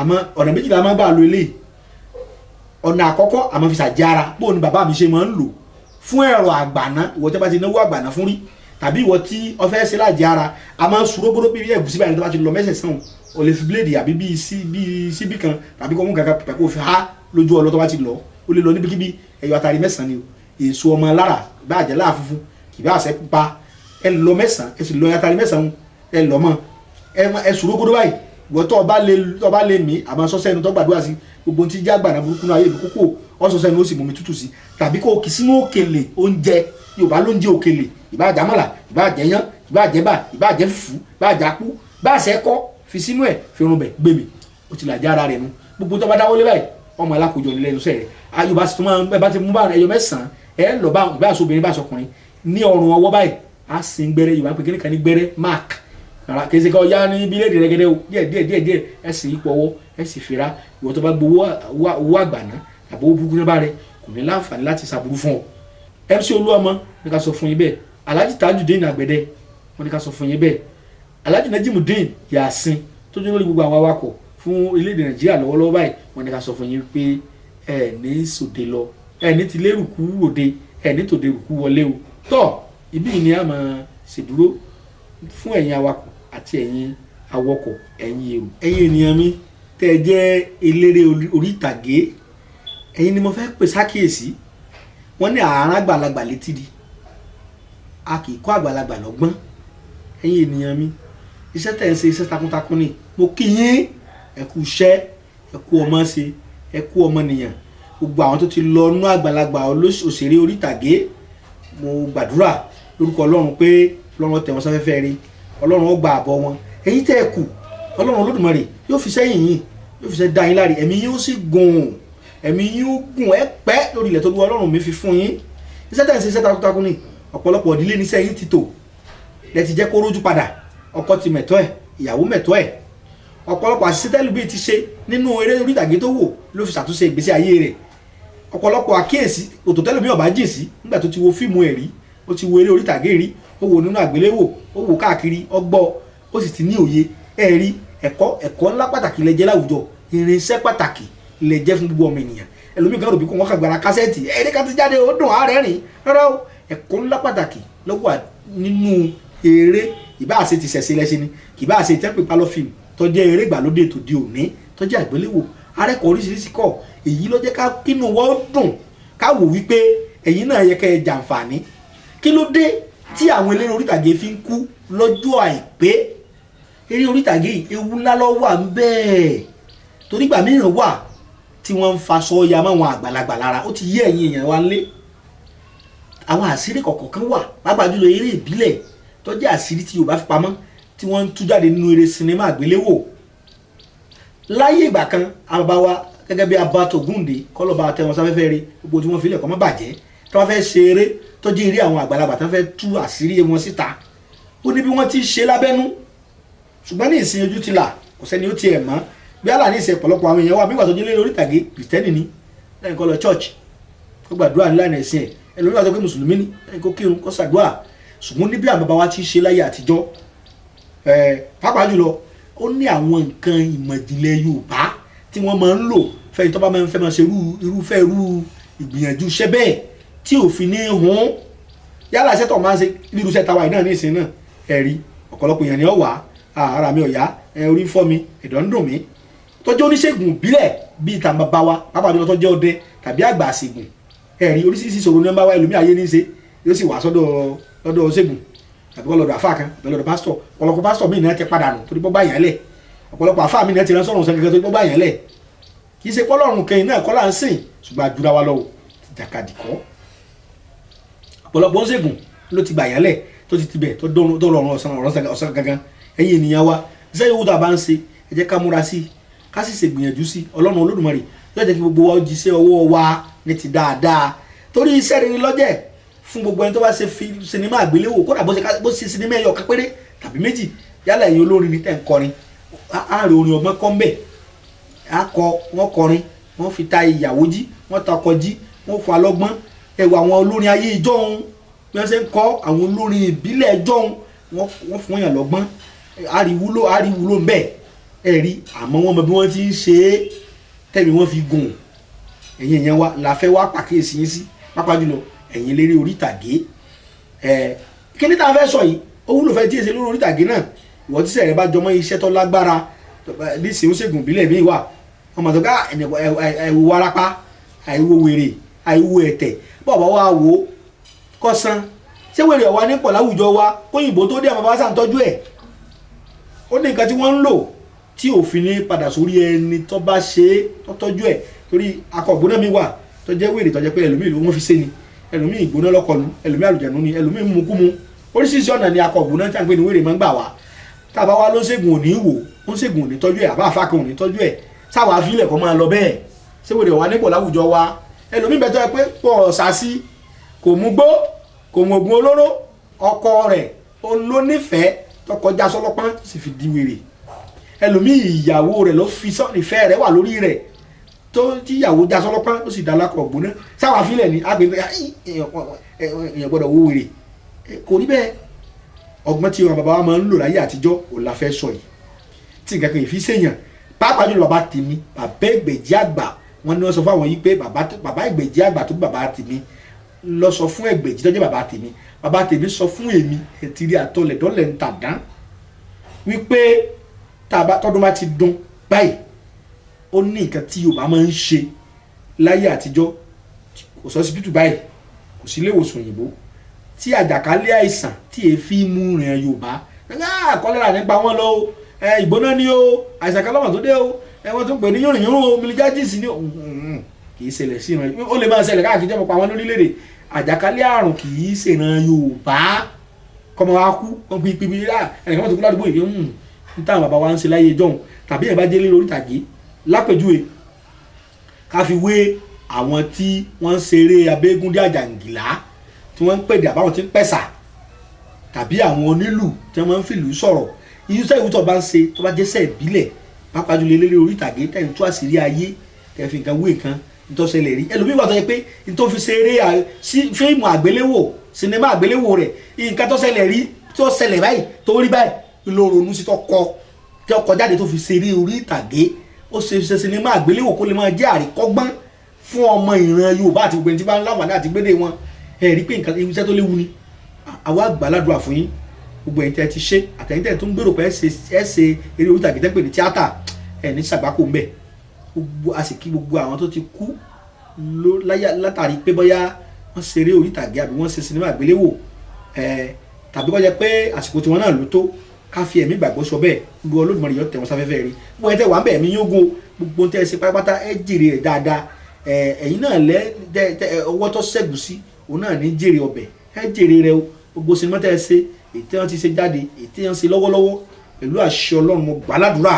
àmọ́ ọ̀nà méjìlá máa bá a lo eléyìí ọ̀nà àkọ́kọ́ àmọ́ fi ṣàjára bóun ni bàbá mi ṣe máa ń lò fún ẹ̀rọ àgbàná ìwọ tí a bá ti náwó àgbàná fún rí tàbí ìwọ tí ọ fẹ́ ṣe lájára a máa ń suróbóró bí ẹ̀gúsí báyìí tó bá ti lọ mẹ́sẹ̀sán o lè fi bíléèdì àbí bíi síbí kan tàbí kọ́ mú kankan pẹ̀pẹ̀ kó fi há lójú ọlọ́ tó bá ti lọ ó lè lọ níbikíbi ẹ̀yọ atari mẹ́sàn-án ni o èso ọmọ lára ìbá àjẹ́ láà funfun ìbá àṣẹ pupa ẹ lọ mẹ́sàn-án ẹ sì lọ atari mẹ́sàn-án ẹ lọ mọ́ ẹ suróbóró báyìí ìwọ tó ọba lè mí àmọ́ sọ́sẹ́ ẹnu tó gbàdúrà sí gbogbo tí já gbàdá burúkú náà ayé ìlú kókó ọ̀sọ̀sẹ́ ẹnu ó sì mú mi tútù sí tàbí kó o kì sínú òkèlè oúnjẹ Yorùbá ló ń jẹ òkèlè ìbá àjàmọ́là ìbá àjẹyán ìbá àjẹbà ìbá àjẹfùfú ìbá àjàkú ìbá àṣẹkọ́ fi sínú ẹ̀ fi rún bẹ̀ gbèmí ó ti làjá ara rẹ̀ nu gbogbo tó bá dáwọ́ lé báyìí ọmọ alákòjọ nílẹ̀ ẹnu sẹ́rẹ̀ Yorùbá sì tún máa ẹ bá ti mú bá ẹyọ mẹ́sàn-án ẹ lọ bá ìbá àṣọ obìnrin bá aṣọ ọkùnrin ní ọrùn ọwọ́ báyìí á sin gbẹ́rẹ́ Yorùbá pé kíníkan ní gbẹ́rẹ́ mark kèsì kan ọjà ní bíléèdì rẹ̀gẹ̀dẹ̀ o díẹ̀ ẹ sì ipò ọwọ́ ẹ sì fira ìwọ tó bá gbowó owó àgbàná àbò burúkú ní bá rẹ kò ní láǹfààní láti ṣàbúrú fún ọ. MC Olúọmọ ní ká sọ fún yín bẹ́ẹ̀, Alhaji Tajudeen Àgbẹ̀dẹ wọ́n ní ká sọ fún yín bẹ́ẹ̀, Alhaji Najimudeen Yasin tó jẹ́ lórí gbogbo àwọn awakọ̀ fún orílẹ̀-èdè Nàìjíríà lọ́wọ́lọ́wọ́ báyìí wọ́n ní ká sọ fún yín pé ẹ ní sòde lọ, ẹ ní ti lérùkú òde, ẹ ní tòde rùkú wọlé o. tọ́ ibi ni a máa ṣèdúró fún ẹ̀yin awakọ̀ àti ẹ̀yin awọkọ̀, ẹ̀yin èrò, ẹ̀yin ènìyàn mi tẹ́ ẹ jẹ́ eléré orí ìtàgé, ẹ̀yin ni mo fẹ́ pè sákìyèsí. wọ́n ní àárín àgbàlagbà létí di, a kì í kọ́ àgbàlagbà lọ́gbọ́n. ẹ̀yin ènìyàn mi iṣẹ́ tẹ̀ ń ṣe iṣẹ́ takuntakun ni, mo kí yín ẹ kú iṣẹ́, ẹ kú ọmọ ṣe, ẹ kú ọmọnìyàn. gbogbo àwọn tó ti lọ nú àgbàlagbà òṣèré orí ìtàgé, mo gbàdúrà lórúkọ Ọlọ́run pé Ọlọ́run tẹ̀ wọ́n sáfẹ́fẹ́ rí, Ọlọ́run ó gba àbọ̀ wọn. ẹ̀yin tẹ́ ẹ kù, Ọlọ́run Olódùmarè yóò fi sẹ́yìn yín, yóò fi sẹ́ dá yín láre, ẹ̀mí yín ó sì gùn, ẹ̀mí yín ó gùn ẹ pẹ́ lórí ilẹ̀ tó gbọ́ Ọlọ́run mi fi fún yín. iṣẹ́ tẹ̀ ń ṣe iṣẹ́ takuntakun ni, ọ̀pọ̀lọpọ̀ ìdílé níṣẹ́ yín ti tò, lẹ ti jẹ́ kó rójú padà, ọkọ ti mẹ̀tọ́ ẹ̀, ìyàwó mẹ̀tọ́ ẹ̀. ọ̀pọ̀lọpọ̀ àṣìṣe tẹ́lifí ti ṣe nínú eré orí ìtàgé tó wò ló fi ṣàtúnṣe ìgbésí ayé rẹ̀. ọ̀pọ̀lọpọ̀ àkíyèsí òtò tẹ́lifí ọ̀bá jìn sí nígbà tó ti wo fíìmù ẹ̀ rí, ó ti wo eré orí ìtàgé rí, ó wo nínú àgbéléwò, ó wò káàkiri, ó gbọ́, ó sì ti ní òye. ẹ rí ẹ̀kọ́ ńlá pàtàkì lẹ jẹ́ láwùjọ, irinṣẹ́ pàtàkì lẹ jẹ́ fún gbogbo ọmọ ènìyàn. ẹlòmíì kan rò bí kò wọ́n kà gbára kásẹ̀tì ẹ̀rí ká ti jáde ó dùn àárẹ̀ rìn rárá o. ẹ̀kọ́ ńlá pàtàkì ló wà nínú eré, ìbá àṣẹ ti ṣẹ̀ṣẹ̀ lẹ́sẹ̀ ni, ìbá àṣẹ ìtẹ́pẹ́ pálọ̀ fíìmù tó jẹ́ eré ìgbàlódé tó di òní, tó jẹ́ àgbéléwò, arẹ́kọ̀ọ́ oríṣiríṣi kọ́. èyí ló jẹ́ ká kínú wọ́n dùn, ká wò wípé ẹ̀yin náà yẹ kẹ́ ẹ jàǹfààní. kí ló dé tí àwọn eléré orí ìtàgé fi ń kú lọ́jọ́ àìpé? eré orí ìtàgé yìí ewu ńlá ló wà ń bẹ́ẹ̀, torí ìgbà mìíràn wà tí wọ́n ń faṣọ ya máwọn àgbàlagbà lára. ó ti yé ẹ̀yin èèyàn wa lé, àwọn àṣírí kọ̀ọ̀kan kan wà, pàápàá jùlọ eré ìbílẹ̀ tó jẹ́ àṣírí tí Yorùbá fi pamọ́, tí wọ́n ń tú jáde nínú eré sinimá àgbéléwò. láyé ìgbà kan àbá wa gẹ́gẹ́ bí Abat Ògúndé kọ́lọ́ba tẹ̀wọ̀n sáfẹ́fẹ́ rí, gbogbo tí wọ́n fi lẹ̀ kọ́ mọ́ bàjẹ́, tí wọ́n fẹ́ ṣe eré tó jẹ́ eré àwọn àgbàlagbà tí wọ́n fẹ́ tú àṣírí wọn síta. ó ní bí wọ́n ti ṣe lábẹ́nú, ṣùgbọ́n ní ìsìn ojú ti là, kò sẹ́ni ó tiẹ̀ mọ̀. bí àlà ní ìsìn ọ̀pọ̀lọpọ̀ àwọn èèyàn wà bí ìgbà tó jẹ́ lé lórí ìtàgé Kìrìtẹ́nì ni, lẹ́yìn kó lọ church kó gbàdúrà nílànà ẹ̀sìn ẹ̀, ẹlòmíràn wà tó pé mùsùlùmí ni, lẹ́yìn kó kírun kó ṣàdúrà. ṣùgbọ́n níbi àwọn bàbá wa ti ṣe láyé àtijọ́, pàápàá jùlọ ó ní àwọn nǹkan ìmọ̀ ìjìnlẹ̀ Yorùbá tí wọ́n máa ń lò fẹ́ni tó bá máa ń fẹ́ máa ṣe irúfẹ́ ìgbìyànjú iṣẹ́ bẹ́ẹ̀ tí òfin ní hun. yálà iṣẹ́ tó máa ń ṣe irú iṣẹ́ tàwa náà ní ìsìn náà, ẹ̀rí ọ̀pọ̀lọpọ̀ èèyàn ni ó wà, ara mi ò yá, orí ń fọ́ mi, ẹ̀dọ̀ ń dùn mí. tọ́jú oníṣègùn ìbílẹ̀ bíi ìtàn bàbá wa, pàápàá jùlọ tó jẹ́ ọdẹ tàbí àgbà àṣègùn, ẹ̀rí oríṣiríṣi ìṣòro ní bá wa, ẹlòmíì ayé ní í ṣe yóò sì wà lọ́dọ̀ ṣègùn tàbí lọ́dọ̀ àfáà kan tàbí lọ́dọ̀ pásítọ̀. ọ̀pọ̀lọpọ̀ pásítọ̀ míì náà ti padà nù torí gbọ́ bá yàn lẹ̀, ọ̀pọ̀lọpọ̀ àfáà míì náà ti rán sọ́run sẹ́kẹ̀kẹ́ torí gbọ́ bá yàn lẹ̀. kì í ṣe pọ́lọ́run kẹyìn náà kọ́ là ń sìn, ṣùgbọ́n àjùra wa lọ́wọ́ jàkadì kọ́. ọ̀pọ̀lọpọ̀ ń ṣègùn ló ti gbà yàn lẹ̀ tó ti tibẹ̀ tó rọrùn ọ̀sán gangan. ẹ̀yin ènìyàn wa iṣẹ́ yòówù tá a bá ń ṣe, ẹ jẹ́ ká múra sí i, ká sì ṣègbìyànjú sí i. Ọlọ́run Olódùmarè yóò jẹ́ kí gbogbo wa jíṣẹ́ ọwọ́ wa ní ti dáadáa, torí iṣẹ́ rere lọ́jẹ̀ fún gbogbo ẹni tó bá ṣe sinimá àgbéléwò, kódà bó ṣe sinimá ẹyọ kan péré tàbí méjì. yálà ẹ̀yin olórin ní tẹ̀ ń kọrin, á rè orin ọgbọ́n kọ́ ń bẹ̀, wọ́n kọrin, wọ́n fi ta ìyàwó jí, wọ́n ta ọkọ jí, wọ́n fọ alọ́gbọ́n. ẹ̀wọ̀ àwọn olórin ayé ìjọ́un bí wọ́n ṣe ń kọ́ àwọn olórin ìbílẹ̀ ìjọ́un, wọ́n fún yàn lọ́gbọ́n, àríwúlò ń bẹ̀ ẹ̀rí. àmọ́ wọ́n mọ bí wọ́n ti ń ṣe é tẹ̀mí wọ́n fi gùn. ẹ̀yin èèyàn wa la fẹ́ wá pàkíyèsí yín sí, pàápàá jùlọ ẹ̀yin eléré orí ìtàgé. kí ni tá a fẹ́ sọ yìí ó wúlò fẹ́ tí èsè lórí orí ìtàgé náà. ìwọ tí sẹ̀rẹ̀ bá jọmọ́ iṣẹ́ tó lágbára bí ṣèun ṣègùn ìbílẹ̀ mi wà, wọ́n mọ̀ tó ká àìwò warapa, àìwò wèrè, àìwò ẹ̀tẹ̀, bọ́ọ̀bá wa wò ó kọ́sán. ṣé wèrè ọ̀wá ní pọ̀ láwùjọ wa kóyìnbó tó dé àwọn bàbá sàǹtọ́jú ẹ̀? ó ní nǹkan tí wọ́n ń lò tí òfin ní padà sórí ẹni tó bá ṣe é tó tọ́jú ẹ̀. torí akọ̀gbóná mi wà tó jẹ́ wèrè tó jẹ́ pé ẹlòmíì ló wọ́n fi ṣe ni, ẹlòmíì ìgbóná lọ́kọlù, ẹlòmíì àlùjànnú ni, ẹlòmíì mumukumu. oríṣiríṣi ọ̀nà ni akọ̀gbóná tí a ń pè ní wèrè máa ń gbà wá. tábà wá ló ń ṣègùn òní wò, ó ń ṣègùn òní tọ́jú ẹ̀, àbá àfa kan òní tọ́jú ẹ̀, sáwà fílẹ̀ kọ́ máa lọ bẹ́ẹ̀. ṣé wèrè wà nípò láwùjọ wa? ẹlòmíì bẹ́ẹ̀ tó yẹ pé pọ̀ ṣáṣí, kò mú gbó, kò mú ògùn olóró, ọkọ rẹ̀ olónífẹ̀ẹ́ tó kọjá sọlọ́pọ́n sì fi di wèrè. ẹlòmíì ìyàwó rẹ̀ ló fi ìfẹ́ rẹ̀ wà lórí rẹ̀, tó tíyàwó já sọlọ́pàá ó sì dá lákọ̀ ọ̀gbọ́n náà sáwọn afílẹ̀ ni àgbẹ̀ èèyàn gbọ́dọ̀ wó wèrè kò rí bẹ́ẹ̀ ọgbọ́n tí wọn bàbá wa máa ń lò láyé àtijọ́ òun la fẹ́ sọ yìí tí nǹkan kan ìfi sèèyàn pàápàá jùlọ bàbá tèmi bàbá Ẹgbẹ̀jì àgbà wọn ni wọn sọ fáwọn yìí pé bàbá Ẹgbẹ̀jì àgbà tó bàbá tèmi lọ sọ fún Ẹgbẹ̀jì tó jẹ́ bàbá tèmi sọ fún èmi ẹtìrí àtọlẹ̀ dọ́lẹ̀ ń tà dán wípé tọdún bá ti dún báyìí ó ní nǹkan tí Yorùbá máa ń ṣe láyé àtijọ́ kò sọ síbítù báyìí kò sí ilé ìwòsàn òyìnbó tí àjàkálẹ̀ àìsàn tí èéfì mú rìn Yorùbá kọ́lẹ́rà nípa wọn lọ ìgbóná ni o àìsàn kan lọ́mọ tó dé o wọ́n tún pè ní yòrìnyòrò o milijájìsì ni kì í ṣẹlẹ̀ sí ìran ó lè máa ṣẹlẹ̀ káàkiri jẹ́ pa wọn lórílẹ̀‐èdè àjàkálẹ̀ àrùn kì í ṣèràn Yorùbá kọ́mọ wa kú wọ́n gbé pípé ẹnìkan tó kú ládùúgbò yìí ń táwọn bàbá wa ń ṣe láyé jọ̀hún tàbí ẹ̀ bá jẹ́ lórí ìtàgé lápèjúwe ká fi wé àwọn tí wọ́n ń ṣeré abẹ́gúndé àjàǹgìlá tí wọ́n ń pèdè àbáwọn tí ń pẹ̀sà tàbí àwọn onílù tí wọ́n ń fìlú sọ̀rọ̀ iṣẹ́ ìwé tó bá ń ṣe tó bá jẹ́ sẹ́ ìbílẹ̀ pàápàá jùlọ eléré orí ìtàgé tẹ̀yìn tó àṣírí ayé tẹ̀fì nǹkan wé nǹkan nítòsẹ̀lẹ̀ rí ẹlòmíì wà tó yẹ pé nítorí fi ṣeré fíìmù àgbéléwò sinimá àgbéléwò rẹ̀ nǹkan tó ṣẹlẹ̀ rí tó ṣẹlẹ̀ báyìí tó rí báyìí ló ronú sí tó kọ jáde tó fi ṣeré orí ìtàgé ó ṣe sinimá àgbéléwò kó lè máa jẹ́ àríkọ́gbọ́n fún ọmọ ìran Yorùbá àti gbogbo ẹni tí bá ń láǹfààní àti gbédè wọn rí pé nǹkan iṣẹ́ tó léwu ni àwa àgbàládùn àfún yín gbogbo ẹ̀yin tẹ́ ti ṣe àtẹ̀yìn tẹ́ tó ń gbèrò pé ẹ ṣe eré orí ìtàgé tẹ́ pè ní tíátà ẹ̀ ní sàgbákò ńbẹ gbogbo a sì kí gbogbo àwọn tó ti kú látàrí pé bóyá wọ́n ṣe eré orí ìtàgé àbí wọ́n ṣe sinimá àgbéléwò tàbí kó jẹ́ pé àsìkò tiwọn náà ló tó ká fi ẹ̀mí gbàgbọ́ sọ bẹ́ẹ̀ lu Olódùmarè yọ tẹ̀wọ́n sáfẹ́fẹ́ rí gbogbo ẹ̀yin tẹ́ wà ń bẹ̀ mí yóò gun gbogbo tẹ́ ẹ ṣe pátápátá ẹ jèrè rẹ̀ dáadáa ẹ̀yin náà ọwọ́ tó ṣẹ́gun sí òun náà ní jèrè ọbẹ̀ ẹ jèrè rẹ̀ gbogbo sinimá tẹ́ ẹ ṣe ètí wọn ti ṣe jáde ètí wọn ṣe lọ́wọ́lọ́wọ́ pẹ̀lú àṣẹ Ọlọ́run mo gbàládùra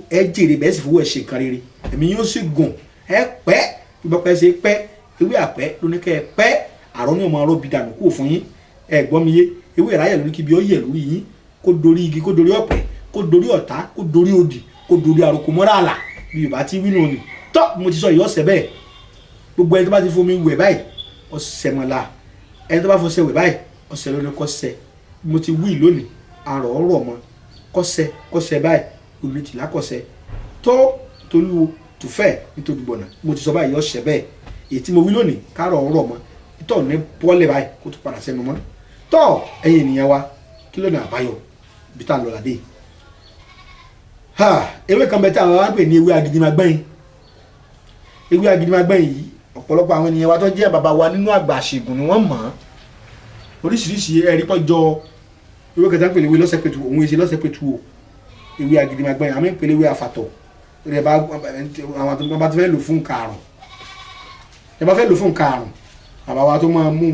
ẹ jèrè bẹ́ẹ̀ sì fowó ẹ ṣe nǹkan rere ẹ̀mí yóò sì gùn ẹ pẹ́ ìbọ̀pẹ́ ṣe pẹ́ ewé àpẹ́ lóníkẹ́ ẹ pẹ́ àrọ́ ní ọmọ arọ́bì dànù kúrò fún yín ẹ gbọ́ mi yé ewé ìráyẹ̀ lóní kíbi ó yẹ̀ lórí yín kó dorí igi kó dorí ọ̀pẹ kó dorí ọ̀tá kó dorí òdì kó dorí àròkò mọ́ra àlà bí Yorùbá ti wí nù ni tọ́ mo ti sọ yìí ọ̀sẹ̀ bẹ́ẹ̀ gbogbo ẹni tó bá ti fomi wẹ̀ báyìí ọ̀sẹ̀ mọ̀lá ẹni tó bá fọṣẹ wẹ̀ báyìí ọ̀sẹ̀ lóní kọ́sẹ̀ mo ti wí lónìí àrọ̀ ọ̀rọ̀ mọ́ kọ́sẹ̀ báyìí olùtìlá kọ́sẹ̀ tó tolúwo tùfẹ́ nítorí gbọ̀nà mo ti sọ báyìí ọ̀sẹ̀ bẹ́ẹ̀ èyí tí mo wí lónìí kárọ̀ ọ̀rọ̀ mọ́ tọ́ ní bọ́ọ̀lẹ̀ báyìí kó tó padà sẹ́nu mọ́ tọ́ ẹ̀yin ènìyàn wa kí ló ní àbáyọ bí tá à ń lọ ládé ewé kan bẹ tí àwọn wá ń pè ní ewé agidimagbẹ́yìn ewé agidimagbẹ́yìn yìí ọ̀pọ̀lọpọ̀ àwọn ènìyàn wa tó jẹ́ bàbá wa nínú àgbà àṣègùn ni wọ́n mọ̀ ọ́n oríṣiríṣi ẹ̀rí pọ́jọ ewé kẹta ń pèlè ewé lọ́sẹ̀pẹ̀tù òun èsì lọ́sẹ̀pẹ̀tù o ewé agidimagbẹ́yìn àmì ń pèlè ewé àfàtọ̀ rẹ̀ bá àwọn tó bá ti fẹ́ lò fún karùn ẹ bá fẹ́ lò fún karùn bàbá wa tó máa mú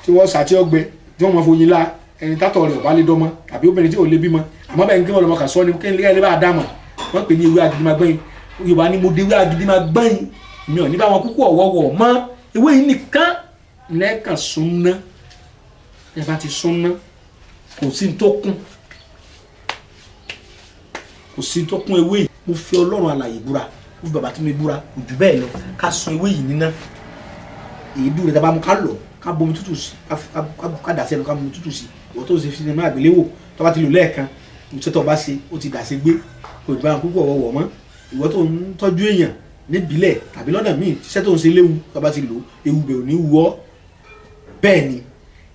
tí wọ́n sàtí ọgbẹ tí wọ́n máa foyin lá ẹni tátọ̀ rẹ̀ ọ̀bá lé dọ́mọ àbí obìnrin tí ò lè bímọ àmọ́ bẹ́ẹ̀ ní kí wọ́n lọ́mọ kà sọ ni kí n lé bá a dá mọ̀ wọ́n pè ní ewé agidimagbẹ́yìn Yorùbá ni mo de ewé agidimagbẹ́yìn mi ò ní bá wọn kúkú ọ̀wọ́wọ́ mọ́ ewé yìí nìkan lẹ́ẹ̀kan súnná ẹ bá ti súnná kò sí tó kún ewé yìí mo fi Ọlọ́run alààyè búra mo fi bàbá tí mi búra kò jù bẹ́ẹ̀ lọ ká sun ewé yìí níná èédú rẹ̀ dábàá mu ká lọ ká bomi tútù sí ká dà sẹ́nu ká bomi tútù sí ìwọ́n tó ṣe fi sinimá àgbéléwò tó bá ti lò lẹ́ẹ̀kan ìṣẹ́ tó bá ṣe ó ti dà sí gbé kò gbà púpọ̀ ọ̀wọ̀ mọ́ ìwọ́n tó ń tọ́jú èèyàn níbílẹ̀ tàbí lọ́nà míì iṣẹ́ tó ń ṣe léwu tó bá ti lò ewu bẹ̀ ò ní wú ọ́ bẹ́ẹ̀ ni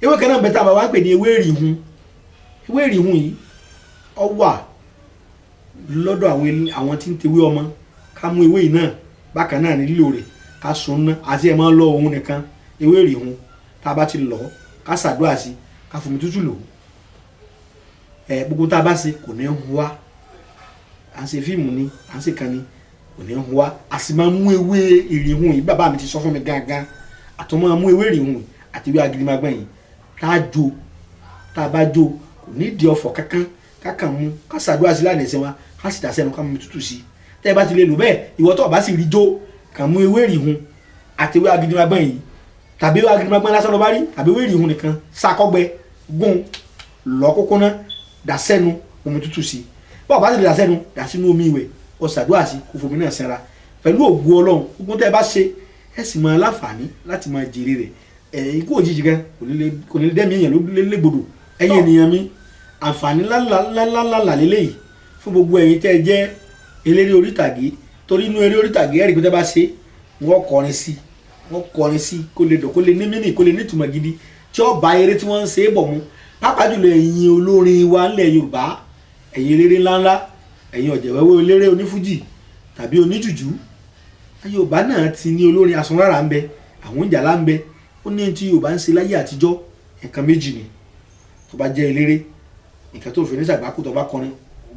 ewé kan náà bẹ́tà wá pè ní ewé ìrìhun yìí ó wà lọ́dọ̀ àwọn tí ń tewé ọmọ ká mú ewé yìí náà bákan náà ní lílò rẹ̀ ká sun ná àti ẹ̀ máa lọ òun nìkan ewé ìrìhun tá a bá ti lọ ká ṣàdúrà sí ká fomi tútù lò gbogbo tá a bá ṣe kò ní ń hu wá à ń ṣe fíìmù ni à ń ṣe kan ni kò ní ń hu wá a sì máa mú ewé ìrìhun yìí bàbá mi ti sọ fún mi gángan àtọ́ máa mú ewé ìrìhun àti ewé agidimagbẹ́yìn tá a jó tá a bá jó kò ní di ọ̀fọ̀ kankan kákan mú ká ṣàdúrà sí lánàá ẹsẹ̀ wa ká sì dà sẹ́nu ká mú tútù sí tẹ́ ẹ bá ti lè lò bẹ́ẹ̀ ìwọ tó bá sì rí jó kàn mú ewé ìrìhun àti ewé agidimagbẹ́yìn yìí tàbí ewé agidimagbẹ́yìn lásán ló bá rí tàbí ewé ìrìhun nìkan ṣàkọ́gbẹ gún lọ kókó ná dà sẹ́nu omi tútù sí bọ́ọ̀ bá sì lè dà sẹ́nu dà sínú omi ìwẹ̀ ó ṣàdúrà sí kó fomi náà sẹ́ra pẹ̀lú ògùn Ọlọ́run gbogbo tẹ́ ẹ bá ṣe ẹ sì máa láǹfààní láti máa jèrè rẹ̀ ikú òjijì kan kò ní dẹ́mi èèyàn ló légbodò ẹ̀yin ènìyàn mi àǹfààní ńláńlá lélẹ́yìí fún gbogbo ẹ̀yin tẹ́ ẹ jẹ́ eléré orí ìtàgé torí inú eré orí ìtàgé ẹ̀rí pé tẹ́ bá ṣe wọ́n kọrin sí kó lè dọ̀ kó lè ní mínì kó lè ní ìtumọ̀ gidi tí ó bá eré tí wọ́n ń ṣe é bọ̀ mú pàápàá jùlọ ẹ̀yin olórin wa ńlẹ̀ Yorùbá ẹ̀yin eléré ńláńlá ẹ̀yin ọ̀jẹ̀wẹ́wẹ́ eléré onífújì tàbí oníjùjú Yorùbá náà ti ní olórin asunrara ń bẹ àwọn ìjàlá ń bẹ ó ní tí Yorùbá ń ṣe láyé àtijọ́ nǹkan méjì ni tó bá jẹ́ eléré nǹkan tó fi ní sàgbákù tó bá kọrin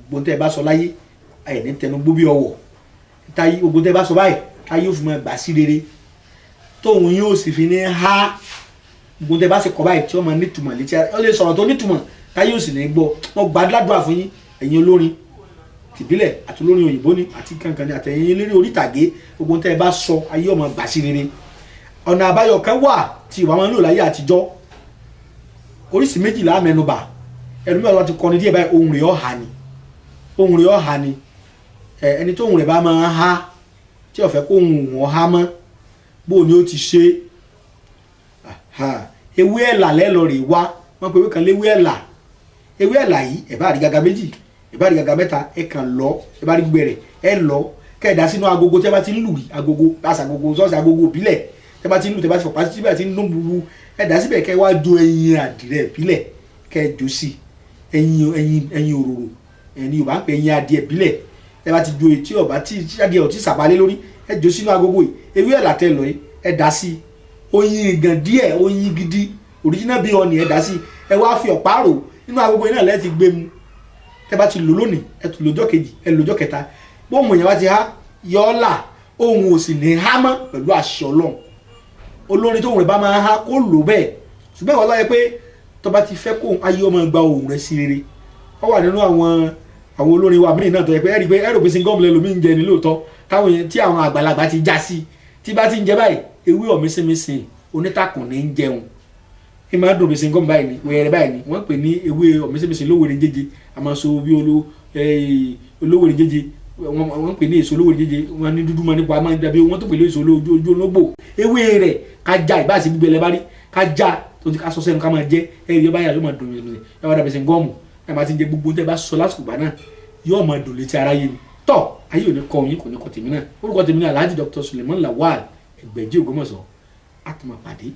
gbogbo tẹ́ ẹ bá sọ láyé ẹ̀ ní tẹnu gbó bí ọwọ́ táyé gbogbo tẹ́ ẹ bá sọ báyìí táyé ó fi máa gbà sí rere tóun yóò sì fi ní há gbogbo tẹ́ ẹ bá sì kọ báyìí tí ó máa nítumọ̀ létí ó lè sọ̀rọ̀ tó nítumọ̀ táyé ó sì ní gbọ́ wọn gbàdúrà fún yín ẹ̀yin olórin tìbílẹ̀ àti olórin òyìnbó ni àti kankan ni àtẹ̀yìn eléré orí ìtàgé gbogbo tẹ́ ẹ bá sọ ayé ó máa gbà sí rere ọ̀nà àbáyọ kan wà tí ìwà wọn lò láyé àtijọ́ oríṣi méjìlá mẹ́nubà ẹnu mẹ́wàá wọn ti kọrin díẹ̀ báyìí ohùn rẹ̀ ọ̀hà ni ẹni tó ohùn rẹ̀ bá máa há tí ó fẹ́ kó ohùn wọn há mọ́ bó ni ó ti ṣe ewé ẹ̀là lẹ́lọ rè wá wọ́n pe ewé kan léwé ẹ̀là yìí ẹ̀ bá rí gàgà méjì ẹ̀ bá rí gàgà mẹ́ta ẹ̀ kàn lọ ẹ̀ bá rí gbogbo rẹ̀ ẹ̀ lọ kẹ́ẹ̀dá sínú agogo tẹ́ bá ti ń lù rí agogo pàṣẹ agogo sọ́ọ̀sì agogo òbílẹ̀ tẹ́ bá ti ń lù tẹ́ bá ti fọ̀pá sí bẹ́ẹ̀ ti ń dún bubu ẹ̀dá síbẹ̀ kẹ́ wá jo ẹyin adìrẹ ìbílẹ̀ kẹ́ jó sí ẹyin òróró ẹni Yorùbá ń pè ẹyin adìẹ ìbílẹ̀ tẹ́ bá ti jo etí ọ̀bá tí adìẹ ọ̀tí sàbálẹ̀ lórí ẹ jó sínú agogo yìí ewé ẹ̀là tẹ́ lọ yìí ẹ dá sí oyin gan díẹ̀ oyin gidi original bí ọ̀nì ẹ dá sí ẹ wá fi ọ̀pá rò nínú agogo yìí náà lẹ́ẹ̀ ti gbé mu tẹ́ bá ti lò lónìí ẹ tún lọ́jọ́ kejì ẹ lọ́jọ́ kẹta bóun èèyàn bá ti há yọ ọ́ là ohun ò sì ní há mọ́ pẹ̀lú àṣẹ Ọlọ́run olórin tóun rẹ̀ bá máa há kó lò bẹ́ẹ̀ ṣùgbọ́n ìwọ lọ́yẹ pé tó bá ti fẹ́ kó ayé ọmọ gba ohùn rẹ̀ sí rere ó wà nínú àwọn olórin wa míì náà tó yẹ pé ẹ̀rí pé ẹ̀rọ pé singọ́ọ̀mù lẹ́nu mi ń jẹ ní lóòótọ́ táwọn yẹn tí àwọn àgbàlagbà ti já sí tí bá ti ń jẹ báyìí ewé ọ̀mísìmísìn onítàkùn ní ń jẹun kí máa dùn bí singọ́ọ̀mù báyìí ni wẹ̀rẹ̀ báyìí ni wọ́n pè ní ewé ọ̀mísìmísìn lówèrè jẹjẹ àmọ́ so bí olówèrè jẹjẹ wọ́n pè ní èso olówó jẹjẹ wọ́n ní dúdú mọ́ nípa máa ń dàbí wọ́n tó pè ní èso ojú ológbò ewé rẹ̀ kájà ìbáṣe gbígbẹ lẹ́ bá rí kájà tó ti ká sọ sẹ́nu ká máa jẹ́ ẹ̀rí ọba yàrá yóò máa dùn yẹn ẹ̀ wá dàbẹ̀sẹ̀ gọ́ọ̀mù ẹ̀ máa ti ń jẹ gbogbo tẹ́ bá sọ lásìkò bá náà yóò máa dùn létí aráyé ni tọ́ ayé ò ní kọ́ yín kò ní kọ́ tèmi náà orúkọ tèmi náà Alhaji Dr. Suleiman Lawal Ẹgbẹ̀jí Ògbómọ̀ṣọ́ á tún máa pàdé.